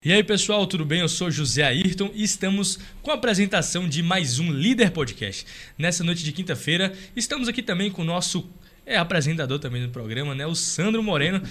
E aí, pessoal, tudo bem? Eu sou José Ayrton e estamos com a apresentação de mais um Líder Podcast. Nessa noite de quinta-feira, estamos aqui também com o nosso apresentador também do programa, né? O Sandro Moreno.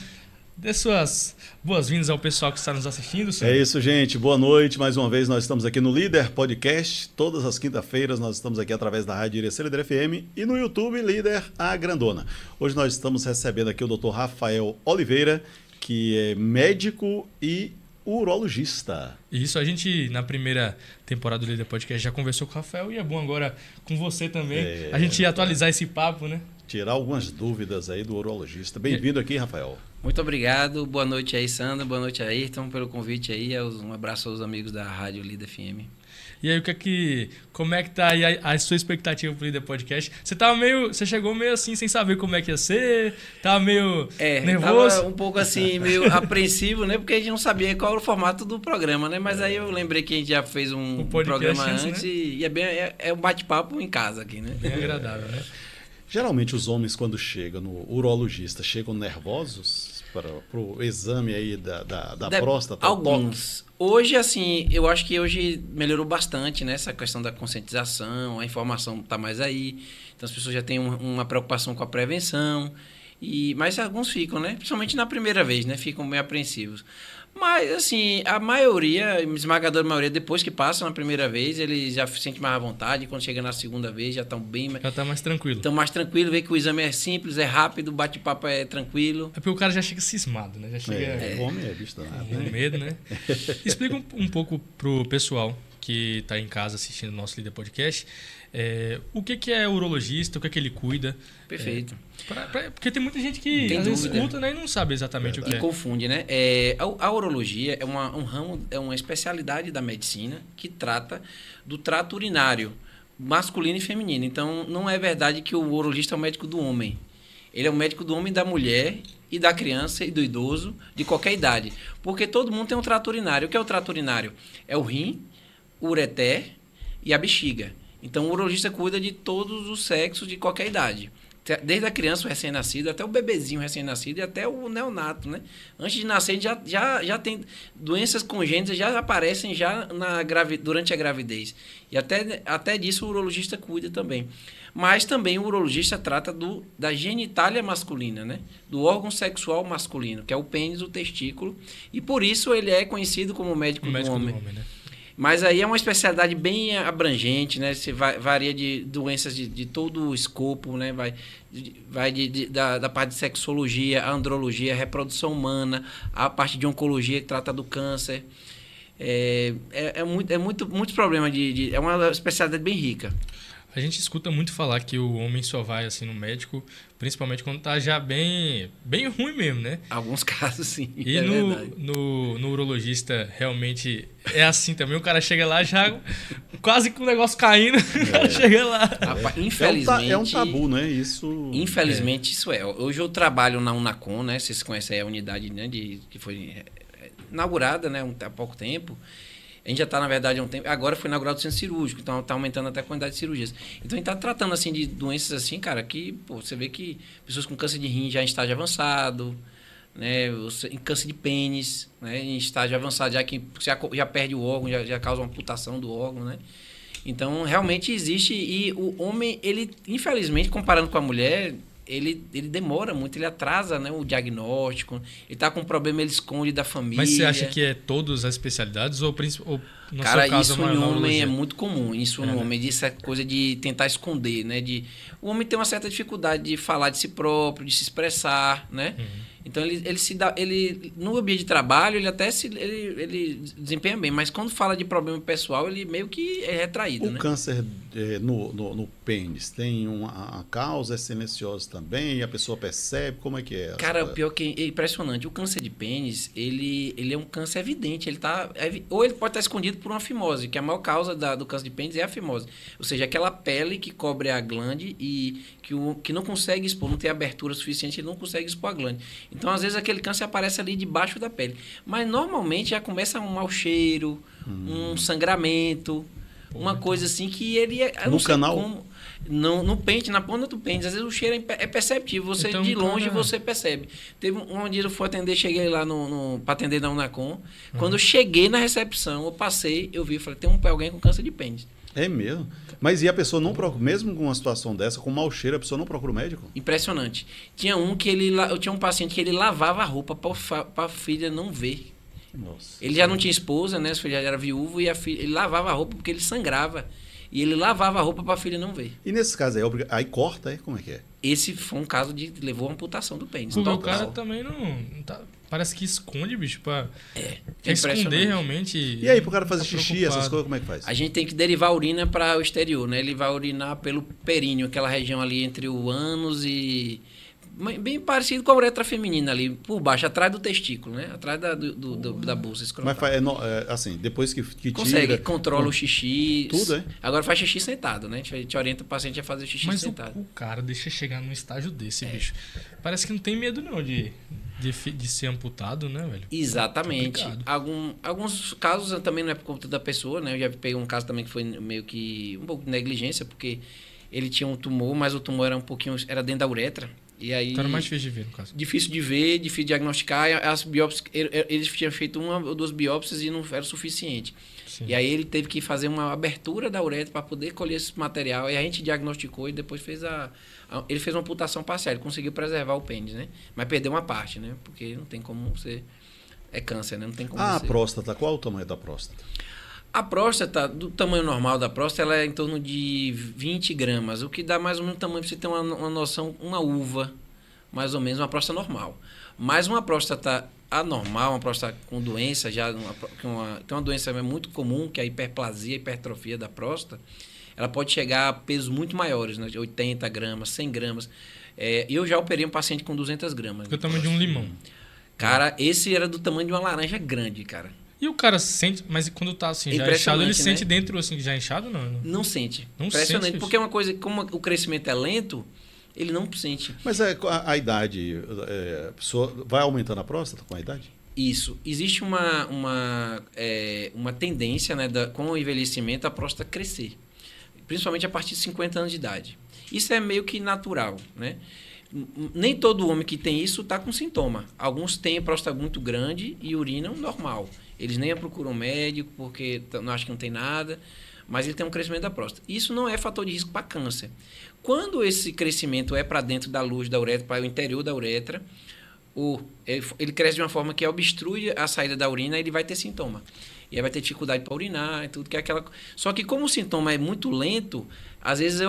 Dê suas boas-vindas ao pessoal que está nos assistindo, Sandro. É isso, gente. Boa noite. Mais uma vez nós estamos aqui no Líder Podcast. Todas as quinta-feiras nós estamos aqui através da Rádio Irecê Líder FM e no YouTube Líder A Grandona. Hoje nós estamos recebendo aqui o Dr. Rafael Oliveira, que é médico e urologista. Isso, a gente na primeira temporada do Líder Podcast já conversou com o Rafael e é bom agora com você também a gente atualizar esse papo, né? Tirar algumas dúvidas aí do urologista. Bem-vindo aqui, Rafael. Muito obrigado. Boa noite aí, Sandra. Boa noite, Ayrton, pelo convite aí. Um abraço aos amigos da Rádio Líder FM. E aí, como é que tá aí a sua expectativa pro Líder Podcast? Você chegou meio assim, sem saber como é que ia ser? Tava meio nervoso? Tava um pouco assim, meio apreensivo, né? Porque a gente não sabia qual era o formato do programa, né? Mas aí eu lembrei que a gente já fez um programa antes, né? E é um bate-papo em casa aqui, né? Bem agradável, né? Geralmente os homens, quando chegam no urologista, chegam nervosos para o exame aí da próstata? Alguns. Hoje, assim, eu acho que hoje melhorou bastante, né? Essa questão da conscientização, a informação está mais aí. Então as pessoas já têm uma preocupação com a prevenção. Mas alguns ficam, né? Principalmente na primeira vez, né? Ficam meio apreensivos. Mas, assim, a esmagadora maioria, depois que passam na primeira vez, eles já se sentem mais à vontade. Quando chega na segunda vez, já estão bem... Já está mais tranquilo. Estão mais tranquilos, vê que o exame é simples, é rápido, o bate-papo é tranquilo. É porque o cara já chega cismado, né? Já chega... O homem é visto nada, com medo, né? Explica um pouco pro pessoal que está em casa assistindo o nosso Líder Podcast, o que é urologista, o que ele cuida. Perfeito. Porque tem muita gente que às vezes escuta, né, e não sabe exatamente o que é. E confunde, né? A urologia é um ramo, é uma especialidade da medicina que trata do trato urinário masculino e feminino. Então, não é verdade que o urologista é o médico do homem. Ele é o médico do homem e da mulher e da criança e do idoso de qualquer idade. Porque todo mundo tem um trato urinário. O que é o trato urinário? É o rim, o ureter e a bexiga. Então, o urologista cuida de todos os sexos de qualquer idade. Desde a criança, o recém-nascido, até o bebezinho recém-nascido e até o neonato, né? Antes de nascer, já tem doenças congênitas, já aparecem durante a gravidez. E até disso o urologista cuida também. Mas também o urologista trata da genitália masculina, né? Do órgão sexual masculino, que é o pênis, o testículo. E por isso ele é conhecido como médico do homem. Né? Mas aí é uma especialidade bem abrangente, né? Você varia de doenças de todo o escopo, né? Vai da parte de sexologia, a andrologia, a reprodução humana, a parte de oncologia que trata do câncer. Muitos problemas é uma especialidade bem rica. A gente escuta muito falar que o homem só vai assim no médico, principalmente quando tá já bem ruim mesmo, né? Alguns casos, sim. E no urologista, realmente é assim também. O cara chega lá já quase com o negócio caindo, o cara chega lá. Infelizmente... É um tabu, né? Isso... Infelizmente, isso é. Hoje eu trabalho na Unacom, né? Vocês conhecem a unidade, né? Que foi inaugurada, né? Há pouco tempo. A gente já está, na verdade, há um tempo... Agora foi inaugurado o centro cirúrgico, então está aumentando até a quantidade de cirurgias. Então, a gente está tratando, assim, de doenças, assim, cara, que você vê que pessoas com câncer de rim já em estágio avançado, né? Em câncer de pênis, né? Em estágio avançado, já que já perde o órgão, já causa uma amputação do órgão, né? Então, realmente existe. E o homem, ele, infelizmente, comparando com a mulher... Ele demora muito, ele atrasa, né, o diagnóstico, ele está com um problema, ele esconde da família. Mas você acha que é todas as especialidades ou no Cara, seu caso, isso em homem é muito comum, no homem, essa coisa de tentar esconder, né, o homem tem uma certa dificuldade de falar de si próprio, de se expressar, né? Então, ele no ambiente de trabalho, ele até ele desempenha bem, mas quando fala de problema pessoal, ele meio que é retraído, né? O câncer no pênis tem uma causa silenciosa também, e a pessoa percebe, como é que é? Cara, o pior que é impressionante, o câncer de pênis, ele é um câncer evidente, ou ele pode estar escondido por uma fimose, que a maior causa do câncer de pênis é a fimose, ou seja, aquela pele que cobre a glande e que não consegue expor, não tem abertura suficiente, ele não consegue expor a glande. Então, às vezes, aquele câncer aparece ali debaixo da pele. Mas, normalmente, já começa um mau cheiro, um sangramento, Uma coisa assim que ele... No canal? No pente, na ponta do pente. Às vezes o cheiro é perceptível. Você, então, de longe, você percebe. Teve um dia eu fui atender, cheguei lá para atender na Unacom. Quando eu cheguei na recepção, eu passei, eu vi, falei, tem alguém com câncer de pênis. É mesmo? Mas e a pessoa não procura, mesmo com uma situação dessa, com mau cheiro, a pessoa não procura o médico? Impressionante. Eu tinha um paciente que ele lavava a roupa para a filha não ver. Nossa. Ele já não tinha esposa, né? A filha já era viúvo e ele lavava a roupa porque ele sangrava. E ele lavava a roupa para a filha não ver. E nesses casos aí corta, aí como é que é? Esse foi um caso de levou a amputação do pênis. Porque o cara também não tá, parece que esconde, bicho, para esconder realmente. E aí pro cara fazer xixi, essas coisas, como é que faz? A gente tem que derivar a urina para o exterior, né? Ele vai urinar pelo períneo, aquela região ali entre o ânus e... Bem parecido com a uretra feminina ali, por baixo, atrás do testículo, né? Atrás da bolsa escrotal. Mas assim, depois que consegue, tira... controla o xixi. Tudo, é? Agora faz xixi sentado, né? A gente orienta o paciente a fazer xixi sentado. Mas o cara deixa chegar num estágio desse, bicho. Parece que não tem medo não de ser amputado, né, velho? Exatamente. Alguns casos também não é por conta da pessoa, né? Eu já peguei um caso também que foi meio que um pouco de negligência, porque ele tinha um tumor, mas o tumor era dentro da uretra. E aí, então era mais difícil de ver, no caso. Difícil de ver, difícil de diagnosticar. As biópsias, eles tinham feito 1 ou 2 biópsias e não era o suficiente. Sim. E aí ele teve que fazer uma abertura da uretra para poder colher esse material. E a gente diagnosticou e depois ele fez uma amputação parcial. Ele conseguiu preservar o pênis, né? Mas perdeu uma parte, né? Porque não tem como você... É câncer, né? Não tem como a próstata, qual é o tamanho da próstata? A próstata, do tamanho normal da próstata, ela é em torno de 20 gramas, o que dá mais ou menos o tamanho para você ter uma noção, uma uva, mais ou menos, uma próstata normal. Mas uma próstata anormal, uma próstata com doença, tem uma doença muito comum, que é a hiperplasia, a hipertrofia da próstata, ela pode chegar a pesos muito maiores, né? 80 gramas, 100 gramas. Eu já operei um paciente com 200 gramas. Porque é o tamanho de um limão. Cara, esse era do tamanho de uma laranja grande, cara. E o cara sente, mas quando tá assim, já inchado, ele sente dentro assim, já inchado, não? Não sente. Não impressionante, sente, porque é uma coisa, como o crescimento é lento, ele não sente. Mas a idade, a pessoa vai aumentando a próstata com a idade? Isso. Existe uma tendência, né, com o envelhecimento, a próstata crescer. Principalmente a partir de 50 anos de idade. Isso é meio que natural, né? Nem todo homem que tem isso está com sintoma. Alguns têm a próstata muito grande e urinam normal. Eles nem procuram médico porque não acham que não tem nada, mas ele tem um crescimento da próstata. Isso não é fator de risco para câncer. Quando esse crescimento é para dentro da luz da uretra, para o interior da uretra, ele cresce de uma forma que obstrui a saída da urina, ele vai ter sintoma. E aí vai ter dificuldade para urinar e tudo que é aquela. Só que como o sintoma é muito lento, às vezes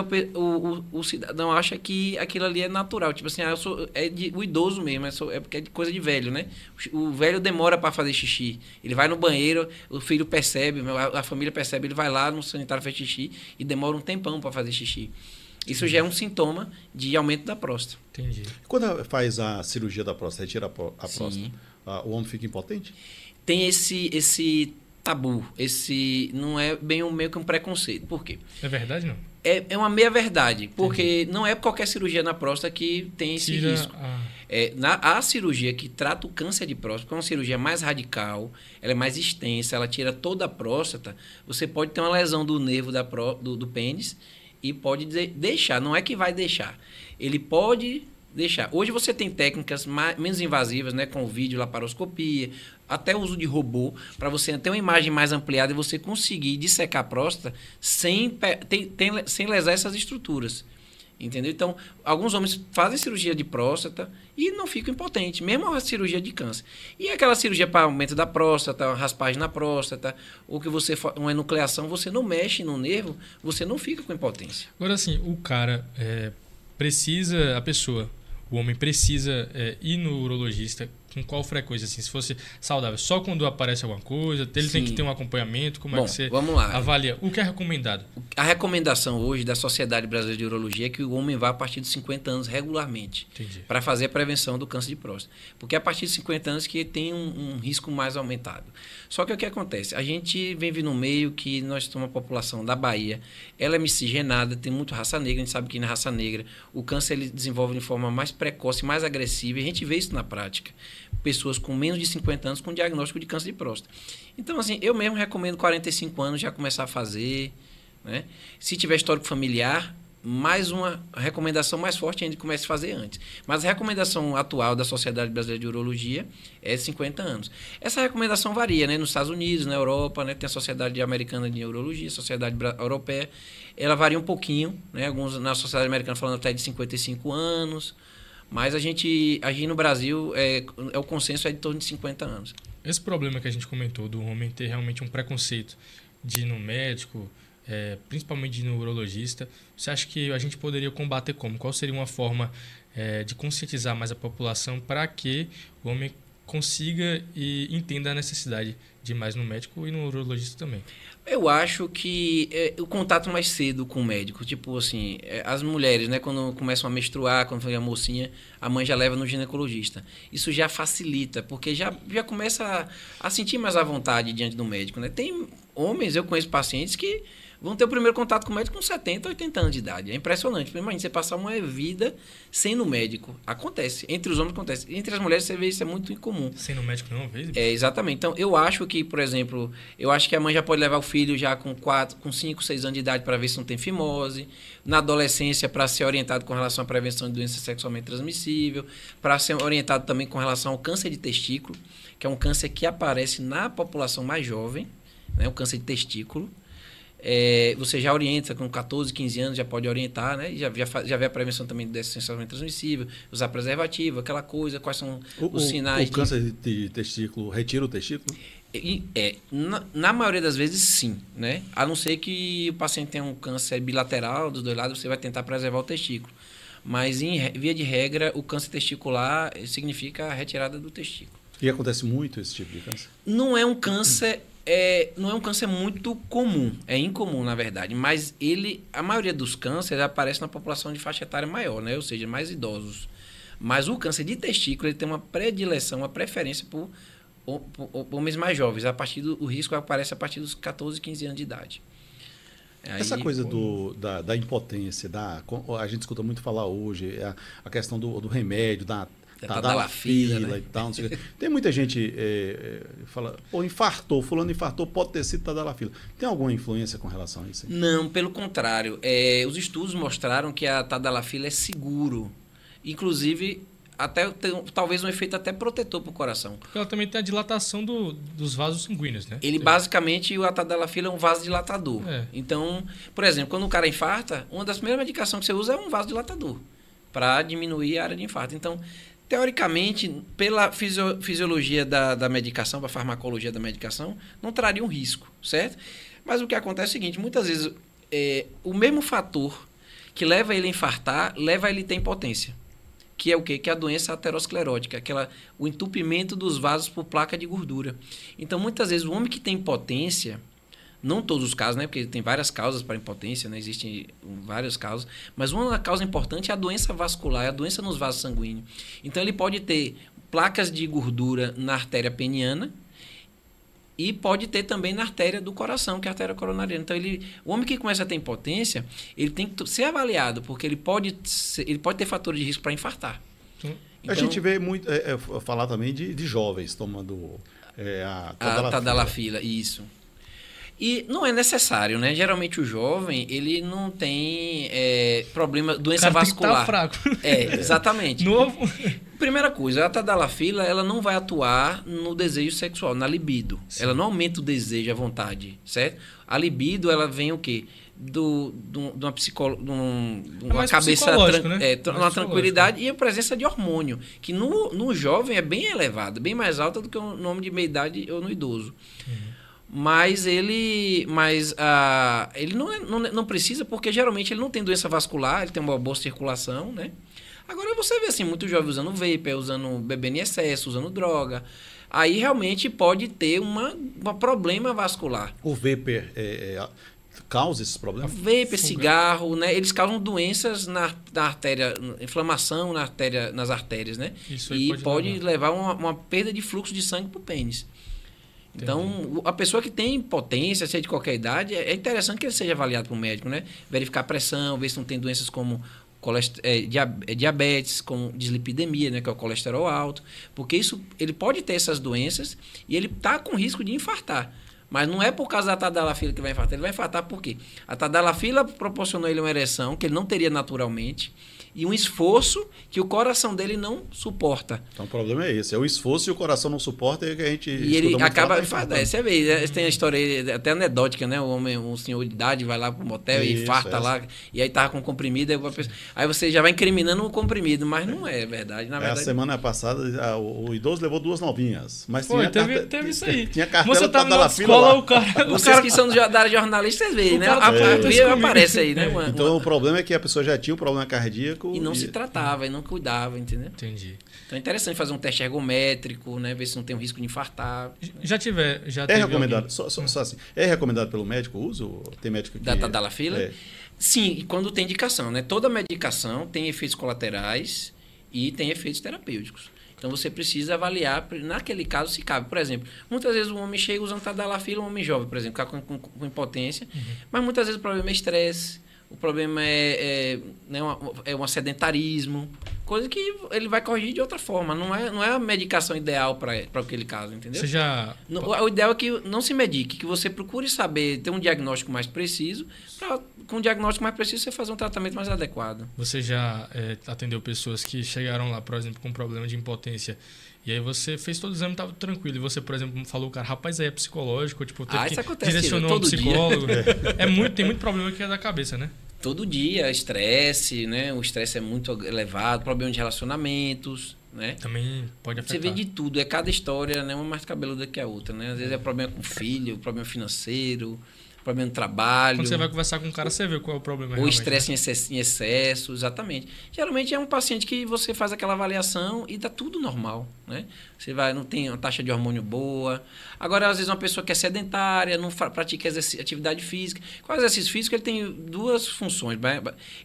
o cidadão acha que aquilo ali é natural. Tipo assim, o idoso mesmo, porque é coisa de velho, né? O velho demora para fazer xixi. Ele vai no banheiro, o filho percebe, a família percebe, ele vai lá no sanitário fazer xixi e demora um tempão para fazer xixi. Isso já é um sintoma de aumento da próstata. Entendi. Quando faz a cirurgia da próstata, retira a próstata, o homem fica impotente? Tem esse tabu, não é bem meio que um preconceito. Por quê? É verdade, não? É uma meia-verdade, porque não é qualquer cirurgia na próstata que tem esse risco. A cirurgia que trata o câncer de próstata, que é uma cirurgia mais radical, ela é mais extensa, ela tira toda a próstata, você pode ter uma lesão do nervo do pênis e pode deixar, não é que vai deixar, ele pode deixar. Hoje você tem técnicas menos invasivas, né, com vídeo, laparoscopia, até o uso de robô, para você ter uma imagem mais ampliada e você conseguir dissecar a próstata sem lesar essas estruturas. Entendeu? Então, alguns homens fazem cirurgia de próstata e não ficam impotentes, mesmo a cirurgia de câncer. E aquela cirurgia para aumento da próstata, uma raspagem na próstata, ou que uma enucleação, você não mexe no nervo, você não fica com impotência. Agora, assim, o cara o homem precisa ir no urologista com qual frequência? Assim, se fosse saudável, só quando aparece alguma coisa? Ele tem que ter um acompanhamento? Como é que você avalia? O que é recomendado? A recomendação hoje da Sociedade Brasileira de Urologia é que o homem vá a partir de 50 anos regularmente para fazer a prevenção do câncer de próstata. Porque é a partir de 50 anos que tem um risco mais aumentado. Só que o que acontece? A gente vive num meio que nós temos uma população da Bahia, ela é miscigenada, tem muito raça negra, a gente sabe que na raça negra o câncer ele desenvolve de forma mais precoce, mais agressiva, e a gente vê isso na prática. Pessoas com menos de 50 anos com diagnóstico de câncer de próstata. Então, assim, eu mesmo recomendo 45 anos já começar a fazer, né? Se tiver histórico familiar, mais uma recomendação mais forte ainda que comece a fazer antes. Mas a recomendação atual da Sociedade Brasileira de Urologia é 50 anos. Essa recomendação varia, né? Nos Estados Unidos, na Europa, né? Tem a Sociedade Americana de Urologia, a Sociedade Europeia. Ela varia um pouquinho, né? Alguns na Sociedade Americana falando até de 55 anos. Mas a gente no Brasil, o consenso é de torno de 50 anos. Esse problema que a gente comentou do homem ter realmente um preconceito de ir no médico, principalmente de ir no urologista, você acha que a gente poderia combater como? Qual seria uma forma de conscientizar mais a população para que o homem consiga e entenda a necessidade de ir mais no médico e no urologista também? Eu acho que o contato mais cedo com o médico, tipo assim, as mulheres, né, quando começam a menstruar, quando foi a mocinha, a mãe já leva no ginecologista. Isso já facilita, porque já começa a sentir mais à vontade diante do médico, né? Tem homens, eu conheço pacientes que vão ter o primeiro contato com o médico com 70, 80 anos de idade. É impressionante. Imagina você passar uma vida sem ir no médico. Acontece. Entre os homens acontece. Entre as mulheres você vê isso é muito incomum. Sem ir no médico não, vez? Exatamente. Então, eu acho que, por exemplo, que a mãe já pode levar o filho já com 5, 6 anos de idade para ver se não tem fimose. Na adolescência, para ser orientado com relação à prevenção de doença sexualmente transmissível. Para ser orientado também com relação ao câncer de testículo, que é um câncer que aparece na população mais jovem, né? O câncer de testículo. Você já orienta, com 14, 15 anos já pode orientar, né? Já vê a prevenção também de doença sexualmente transmissível, usar preservativo, aquela coisa, quais são os sinais. O câncer de testículo retira o testículo? Na maioria das vezes, sim, né? A não ser que o paciente tenha um câncer bilateral dos dois lados, você vai tentar preservar o testículo. Mas, via de regra, o câncer testicular significa a retirada do testículo. E acontece muito esse tipo de câncer? Não é um câncer... não é um câncer muito comum, é incomum, na verdade, mas a maioria dos cânceres aparece na população de faixa etária maior, né? Ou seja, mais idosos. Mas o câncer de testículo ele tem uma predileção, uma preferência por homens mais jovens. O risco aparece a partir dos 14, 15 anos de idade. Essa coisa da impotência, a gente escuta muito falar hoje, a questão do remédio, da tadalafila, né? E tal, não sei o quê. Tem muita gente fala, infartou, fulano infartou, pode ter sido tadalafila. Tem alguma influência com relação a isso? Não, pelo contrário. Os estudos mostraram que a tadalafila é seguro. Inclusive, até talvez um efeito até protetor para o coração. Porque ela também tem a dilatação dos vasos sanguíneos, né? Basicamente, a tadalafila é um vasodilatador. Então, por exemplo, quando o cara infarta, uma das primeiras medicações que você usa é um vasodilatador para diminuir a área de infarto. Então, teoricamente, pela fisiologia da medicação, pela farmacologia da medicação, não traria um risco, certo? Mas o que acontece é o seguinte, muitas vezes o mesmo fator que leva ele a infartar, leva ele a ter impotência. Que é o quê? Que é a doença aterosclerótica, o entupimento dos vasos por placa de gordura. Então, muitas vezes, o homem que tem impotência, não todos os casos, né? Porque tem várias causas para impotência, né? Existem várias causas. Mas uma causa importante é a doença vascular, é a doença nos vasos sanguíneos. Então, ele pode ter placas de gordura na artéria peniana e pode ter também na artéria do coração, que é a artéria coronariana. Então, o homem que começa a ter impotência, ele tem que ser avaliado, porque ele pode ter fatores de risco para infartar. Então, a gente vê muito falar também de jovens tomando a tadalafila. Isso. E não é necessário, né? Geralmente o jovem, ele não tem problema, doença vascular. Tá fraco. Exatamente. Novo. Primeira coisa, a tadalafila, ela não vai atuar no desejo sexual, na libido. Sim. Ela não aumenta o desejo, a vontade, certo? A libido, ela vem o quê? De uma cabeça, né? Uma tranquilidade e a presença de hormônio, que no jovem é bem elevada, bem mais alta do que o nome de meia-idade ou no idoso. Uhum. Mas ele não precisa, porque geralmente ele não tem doença vascular, ele tem uma boa circulação, né? Agora você vê assim, muitos jovens usando vape, bebendo em excesso, usando droga. Aí realmente pode ter um problema vascular. O vape causa esses problemas? Vape, cigarro, né? Eles causam doenças na artéria, inflamação nas artérias, né? Isso aí pode levar uma perda de fluxo de sangue para o pênis. Então, a pessoa que tem impotência, seja de qualquer idade, é interessante que ele seja avaliado por um médico, né? Verificar a pressão, ver se não tem doenças como diabetes, como dislipidemia, né? Que é o colesterol alto. Porque ele pode ter essas doenças e ele está com risco de infartar. Mas não é por causa da tadalafila que vai infartar. Ele vai infartar por quê? A tadalafila proporcionou ele uma ereção que ele não teria naturalmente e um esforço que o coração dele não suporta. Então o problema é esse, é o esforço e o coração não suporta e que a gente e ele acaba infartando. Você vê, tem a história até anedótica, né? Um senhor de idade vai lá pro motel e infarta lá, e aí tava com comprimido, aí você já vai incriminando o comprimido, mas não é verdade. Na verdade, a semana passada o idoso levou 2 novinhas, mas teve isso aí. Tinha carteira você tá da escola, lá. Vocês que são da área jornalista, vocês veem, né? Aparece aí, né? Então o problema é que a pessoa já tinha um problema cardíaco e não se tratava, e não cuidava, entendeu? Entendi. Então é interessante fazer um teste ergométrico, né? Ver se não tem um risco de infartar. Já é recomendado, só assim, é recomendado pelo médico o uso? Tem médico que... Da tadalafila? É. Sim, quando tem indicação, né? Toda medicação tem efeitos colaterais e tem efeitos terapêuticos. Então você precisa avaliar, naquele caso, se cabe. Por exemplo, muitas vezes um homem chega usando tadalafila, um homem jovem, por exemplo, fica com impotência, mas muitas vezes o problema é estresse, o problema é um sedentarismo, coisa que ele vai corrigir de outra forma. Não é a medicação ideal para aquele caso, entendeu? O ideal é que não se medique, que você procure saber, ter um diagnóstico mais preciso, com um diagnóstico mais preciso você fazer um tratamento mais adequado. Você já atendeu pessoas que chegaram lá, por exemplo, com problema de impotência, e aí você fez todo o exame e estava tranquilo. E você, por exemplo, falou, cara, rapaz, aí é psicológico, tipo, teve que direcionou um psicólogo. Tem muito problema que é da cabeça, né? Todo dia, estresse, né? O estresse é muito elevado, problema de relacionamentos, né? Também pode afetar. Você vê de tudo, cada história, né? Uma mais cabeluda que a outra, né? Às vezes é problema com o filho, problema financeiro, problema no trabalho. Quando você vai conversar com o cara, você vê qual é o problema. O estresse, né? em excesso, exatamente. Geralmente é um paciente que você faz aquela avaliação e dá tudo normal, né? Você não tem uma taxa de hormônio boa. Agora, às vezes, uma pessoa que é sedentária, não pratica atividade física. Com o exercício físico, ele tem 2 funções.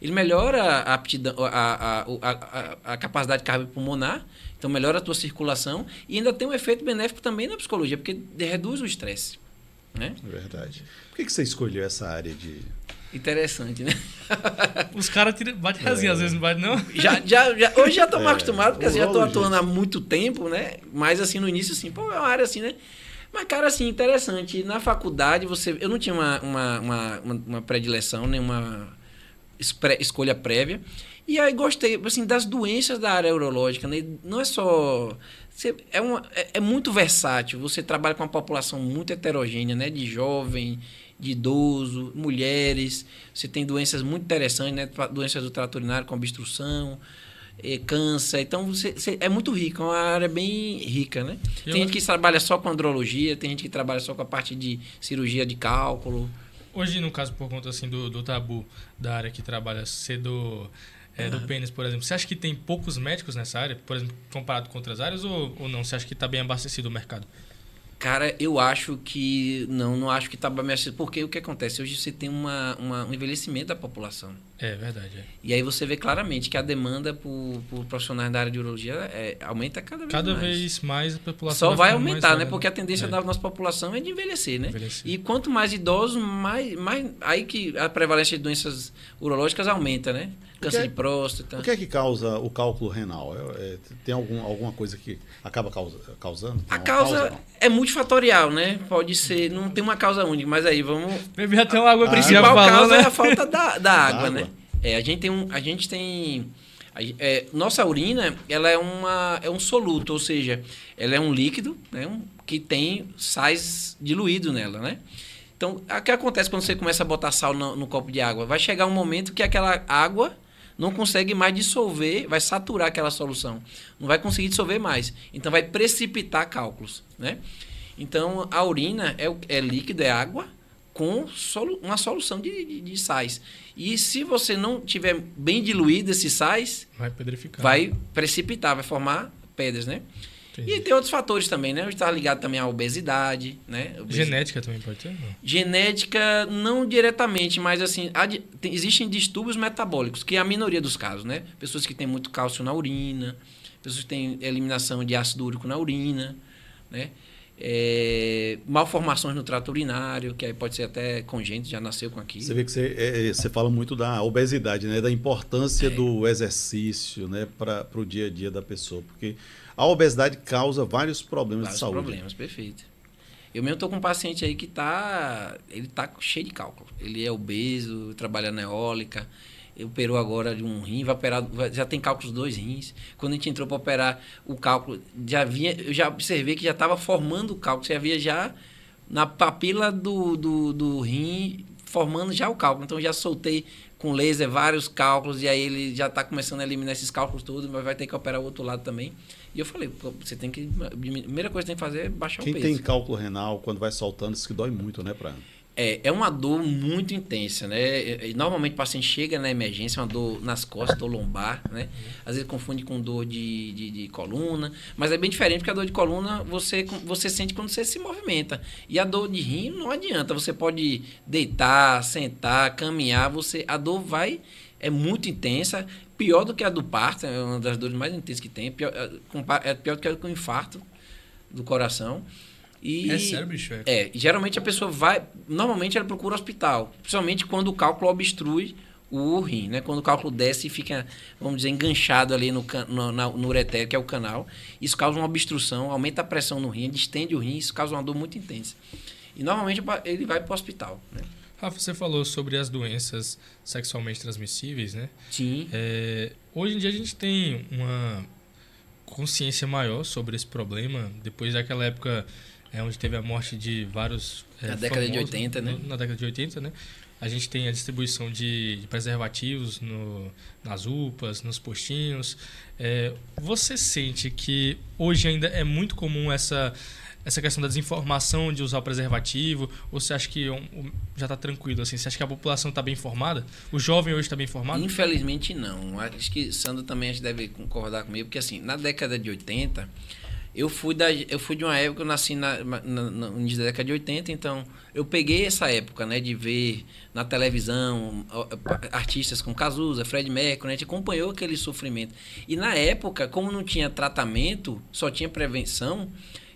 Ele melhora a aptidão, a capacidade cardiopulmonar, então melhora a tua circulação e ainda tem um efeito benéfico também na psicologia, porque reduz o estresse. Né? Verdade. Por que você escolheu essa área de... Interessante, né? Os caras batem assim, às vezes não bate, não? Hoje já estou mais acostumado, porque já estou atuando há muito tempo, né? Mas assim, no início, assim, é uma área assim, né? Mas, cara, assim, interessante. Na faculdade, eu não tinha uma predileção, nenhuma escolha prévia. E aí gostei, assim, das doenças da área urológica, né? Não é só... É muito versátil. Você trabalha com uma população muito heterogênea, né? De jovem, de idoso, mulheres. Você tem doenças muito interessantes, né? Doenças do trato urinário com obstrução, câncer. Então, é muito rica, é uma área bem rica, né? Tem gente que trabalha só com andrologia, tem gente que trabalha só com a parte de cirurgia de cálculo. Hoje, no caso, por conta assim, do tabu da área que trabalha do pênis, por exemplo, você acha que tem poucos médicos nessa área, por exemplo, comparado com outras áreas, ou não? Você acha que está bem abastecido o mercado? Cara, eu acho que... Não acho que está bem abastecido. Porque o que acontece? Hoje você tem um envelhecimento da população. É verdade. E aí você vê claramente que a demanda por profissionais da área de urologia aumenta cada vez mais. A população só vai aumentar, né? Porque a tendência da nossa população é de envelhecer, né? E quanto mais idosos, mais aí que a prevalência de doenças urológicas aumenta, né? Câncer de próstata. O que é que causa o cálculo renal? Tem alguma coisa que acaba causando? A causa é multifatorial, né? Pode ser, não tem uma causa única, mas aí vamos... Beber até uma água. A principal causa é a falta da água, né? A gente tem... nossa urina, ela é um soluto, ou seja, ela é um líquido, né? Que tem sais diluídos nela, né? Então, o que acontece quando você começa a botar sal no copo de água? Vai chegar um momento que aquela água não consegue mais dissolver, vai saturar aquela solução. Não vai conseguir dissolver mais. Então, vai precipitar cálculos, né? Então, a urina é líquido, é água, com uma solução de sais. E se você não tiver bem diluído esses sais, vai precipitar, vai formar pedras, né? Entendi. E tem outros fatores também, né? Está ligado também à obesidade, né? Genética também pode ter? Não? Genética, não diretamente, mas assim, existem distúrbios metabólicos, que é a minoria dos casos, né? Pessoas que têm muito cálcio na urina, pessoas que têm eliminação de ácido úrico na urina, né? Malformações no trato urinário, que aí pode ser até congênito, já nasceu com aquilo. Você vê que você fala muito da obesidade, né? Da importância do exercício, né? Para o dia a dia da pessoa, porque a obesidade causa vários problemas de saúde. Vários problemas, perfeito. Eu mesmo estou com um paciente aí que ele tá cheio de cálculo. Ele é obeso, trabalha na eólica, operou agora de um rim, vai operar, já tem cálculos dos 2 rins. Quando a gente entrou para operar o cálculo, eu já observei que já estava formando o cálculo, já havia já na papila do rim formando já o cálculo. Então, já soltei com laser vários cálculos e aí ele já está começando a eliminar esses cálculos todos, mas vai ter que operar o outro lado também. E eu falei, você tem que... A primeira coisa que tem que fazer é baixar o peso. Quem tem cálculo renal, quando vai soltando, isso que dói muito, né, pra... É uma dor muito intensa, né? Normalmente o paciente chega na emergência, uma dor nas costas, dor lombar, né? Às vezes confunde com dor de coluna, mas é bem diferente porque a dor de coluna você sente quando você se movimenta. E a dor de rim não adianta, você pode deitar, sentar, caminhar, a dor é muito intensa, pior do que a do parto, é uma das dores mais intensas que tem, é pior do que o infarto do coração. É sério, bicho? Geralmente a pessoa normalmente ela procura hospital, principalmente quando o cálculo obstrui o rim, né? Quando o cálculo desce e fica, vamos dizer, enganchado ali no ureter, que é o canal, isso causa uma obstrução, aumenta a pressão no rim, distende o rim, isso causa uma dor muito intensa. E normalmente ele vai para o hospital, né? Rafa, você falou sobre as doenças sexualmente transmissíveis, né? Sim. Hoje em dia a gente tem uma consciência maior sobre esse problema, depois daquela época onde teve a morte de vários na década de 80, né? Na década de 80, né? A gente tem a distribuição de preservativos nas UPAs, nos postinhos. Você sente que hoje ainda é muito comum essa questão da desinformação de usar o preservativo? Ou você acha que já está tranquilo? Assim? Você acha que a população está bem informada? O jovem hoje está bem informado? Infelizmente não. Acho que Sandro também deve concordar comigo, porque assim, na década de 80... Eu fui de uma época, eu nasci no início da década de 80, então eu peguei essa época, né, de ver na televisão artistas como Cazuza, Fred Mercury, né, a gente acompanhou aquele sofrimento. E na época, como não tinha tratamento, só tinha prevenção,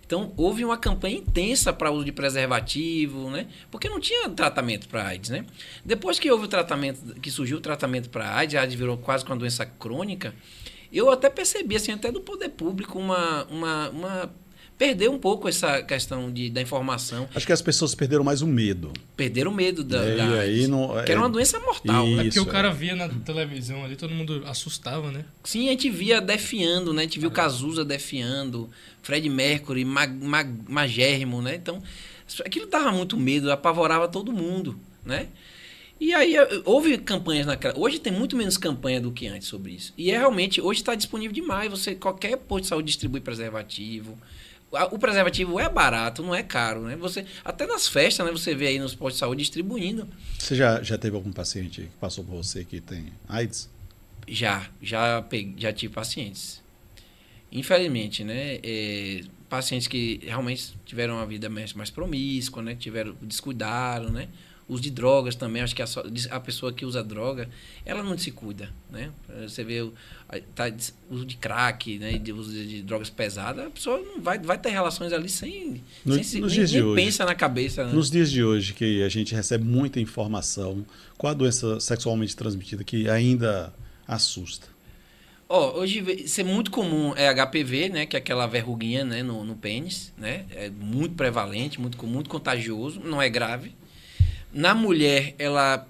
então houve uma campanha intensa para o uso de preservativo, né, porque não tinha tratamento para AIDS, né. Depois que houve o tratamento, que surgiu o tratamento para AIDS, a AIDS virou quase uma doença crônica. Eu até percebi, assim, até do poder público, perder um pouco essa questão da informação. Acho que as pessoas perderam mais o medo. Perderam o medo da AIDS, que era uma doença mortal. Né? Porque o cara via na televisão ali, todo mundo assustava, né? Sim, a gente via defiando, né? A gente viu Cazuza defiando, Fred Mercury, magérrimo, né? Então, aquilo dava muito medo, apavorava todo mundo, né? E aí houve campanhas naquela... Hoje tem muito menos campanha do que antes sobre isso. E realmente, hoje está disponível demais. Qualquer posto de saúde distribui preservativo. O preservativo é barato, não é caro, né? Até nas festas, né? Você vê aí nos postos de saúde distribuindo. Você já teve algum paciente que passou por você que tem AIDS? Já tive pacientes. Infelizmente, né? Pacientes que realmente tiveram uma vida mais promíscua, né? Descuidaram, né? Uso de drogas também, acho que a pessoa que usa droga, ela não se cuida, né? Você vê uso de crack, né? Uso de drogas pesadas, a pessoa não vai ter relações ali nem pensa na cabeça. Né? Nos dias de hoje, que a gente recebe muita informação, qual a doença sexualmente transmitida que ainda assusta? Hoje isso é muito comum, é HPV, né? Que é aquela verruguinha, né? no pênis, né? É muito prevalente, muito contagioso, não é grave. Na mulher, ela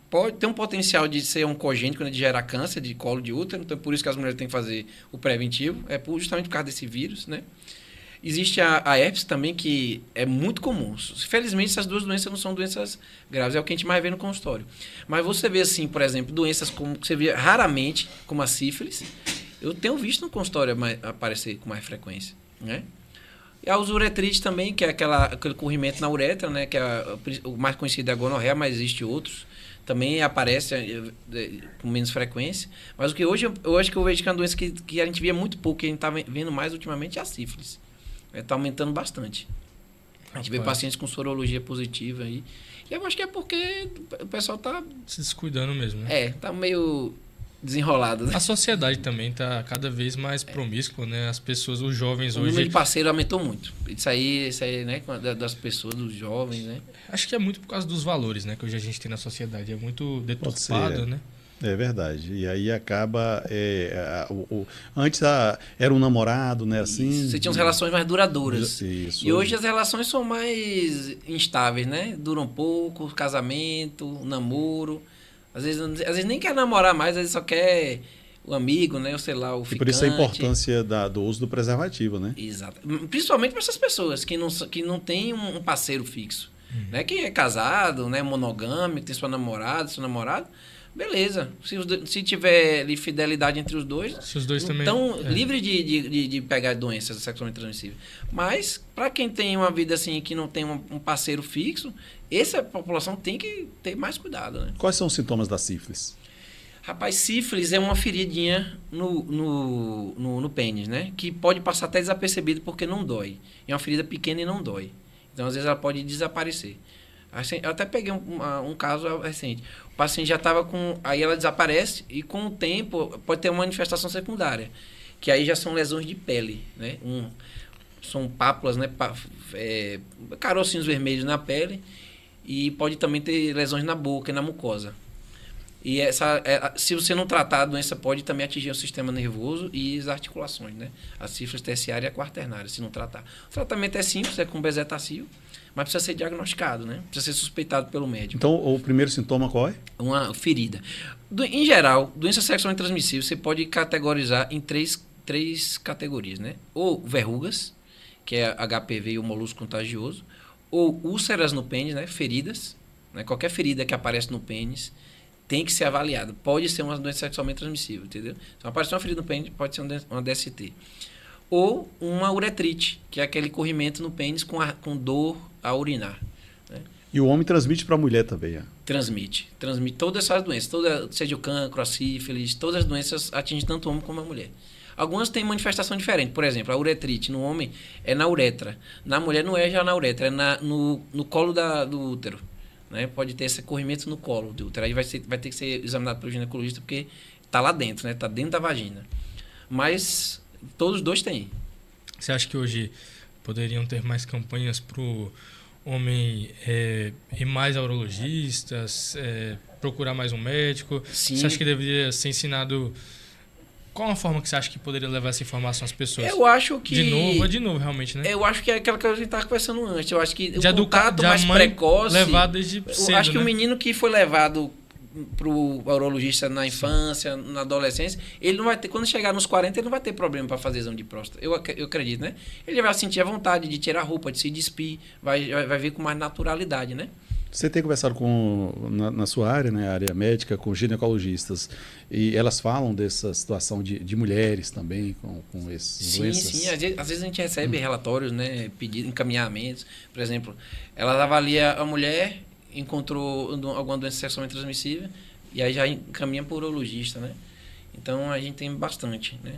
pode ter um potencial de ser oncogênico, né, de gerar câncer de colo de útero, então é por isso que as mulheres têm que fazer o preventivo, justamente por causa desse vírus, né? Existe a herpes também, que é muito comum. Felizmente, essas duas doenças não são doenças graves, é o que a gente mais vê no consultório. Mas você vê, assim, por exemplo, doenças como que você vê raramente, como a sífilis, eu tenho visto no consultório aparecer com mais frequência, né? E a uretrite também, que é aquele corrimento na uretra, né? Que o mais conhecido é a gonorreia, mas existe outros. Também aparece com menos frequência. Mas o que hoje eu acho que eu vejo que é uma doença que a gente via muito pouco, que a gente está vendo mais ultimamente, é a sífilis. Está aumentando bastante. A gente vê pacientes com sorologia positiva aí. E eu acho que é porque o pessoal está se descuidando mesmo, né? Está meio desenrolado, né? A sociedade também está cada vez mais promíscua, né? As pessoas, os jovens hoje... O número de parceiro aumentou muito. Isso aí, né? Das pessoas, dos jovens, né? Acho que é muito por causa dos valores, né? Que hoje a gente tem na sociedade. É muito deturpado, né? É verdade. E aí acaba. Antes era um namorado, né? Assim. Você tinha as relações mais duradouras. Isso. E hoje as relações são mais instáveis, né? Duram pouco, casamento, namoro. Às vezes nem quer namorar mais, às vezes só quer o amigo, né? Ou sei lá, o ficante. E por isso a importância do uso do preservativo, né? Exato. Principalmente para essas pessoas que não têm um parceiro fixo. Né? Quem é casado, né? Monogâmico, tem sua namorada, seu namorado, beleza. Se tiver ali fidelidade entre os dois, se os dois também estão livres de pegar doenças sexualmente transmissíveis. Mas, para quem tem uma vida assim, que não tem um parceiro fixo, essa população tem que ter mais cuidado. Né? Quais são os sintomas da sífilis? Rapaz, sífilis é uma feridinha no pênis, né? Que pode passar até desapercebido porque não dói. É uma ferida pequena e não dói. Então, às vezes, ela pode desaparecer. Eu até peguei um caso recente. O paciente já estava com... Aí ela desaparece e, com o tempo, pode ter uma manifestação secundária. Que aí já são lesões de pele, né? São pápulas, né? Carocinhos vermelhos na pele. E pode também ter lesões na boca e na mucosa. E se você não tratar, a doença pode também atingir o sistema nervoso e as articulações, né? A sífilis terciária e a quaternária, se não tratar. O tratamento é simples, é com bezetacil, mas precisa ser diagnosticado, né? Precisa ser suspeitado pelo médico. Então, o primeiro sintoma qual é? Uma ferida. Em geral, doença sexualmente transmissível, você pode categorizar em três categorias, né? Ou verrugas, que é HPV e o molusco contagioso, ou úlceras no pênis, né? Feridas, né? Qualquer ferida que aparece no pênis tem que ser avaliado. Pode ser uma doença sexualmente transmissível, entendeu? Então, aparecer uma ferida no pênis, pode ser uma DST. Ou uma uretrite, que é aquele corrimento no pênis com dor a urinar. Né? E o homem transmite para a mulher também, Transmite todas essas doenças. Seja o cancro, a sífilis, todas as doenças atingem tanto o homem como a mulher. Algumas têm manifestação diferente. Por exemplo, a uretrite no homem é na uretra. Na mulher não é já na uretra, é no colo do útero. Né? Pode ter esse corrimento no colo do útero. Aí vai ter que ser examinado pelo ginecologista porque está lá dentro, né? Está dentro da vagina. Mas todos os dois têm. Você acha que hoje poderiam ter mais campanhas para o homem ir mais a urologistas, procurar mais um médico? Sim. Você acha que deveria ser ensinado... Qual a forma que você acha que poderia levar essa informação às pessoas? Eu acho que... De novo, realmente, né? Eu acho que é aquela que a gente estava conversando antes. Eu acho que de o contato mais precoce... levar desde cedo, eu acho que né? o menino que foi levado para o urologista na infância, na adolescência, ele não vai ter... Quando chegar nos 40, ele não vai ter problema para fazer exame de próstata. Eu acredito, né? Ele vai sentir a vontade de tirar a roupa, de se despir, vai ver com mais naturalidade, né? Você tem conversado na sua área, né, área médica, com ginecologistas, e elas falam dessa situação de mulheres também com essas doenças? Sim. Às vezes a gente recebe relatórios, né, pedidos, encaminhamentos. Por exemplo, ela avalia a mulher, encontrou alguma doença sexualmente transmissível, e aí já encaminha para o urologista, né? Então, a gente tem bastante, né?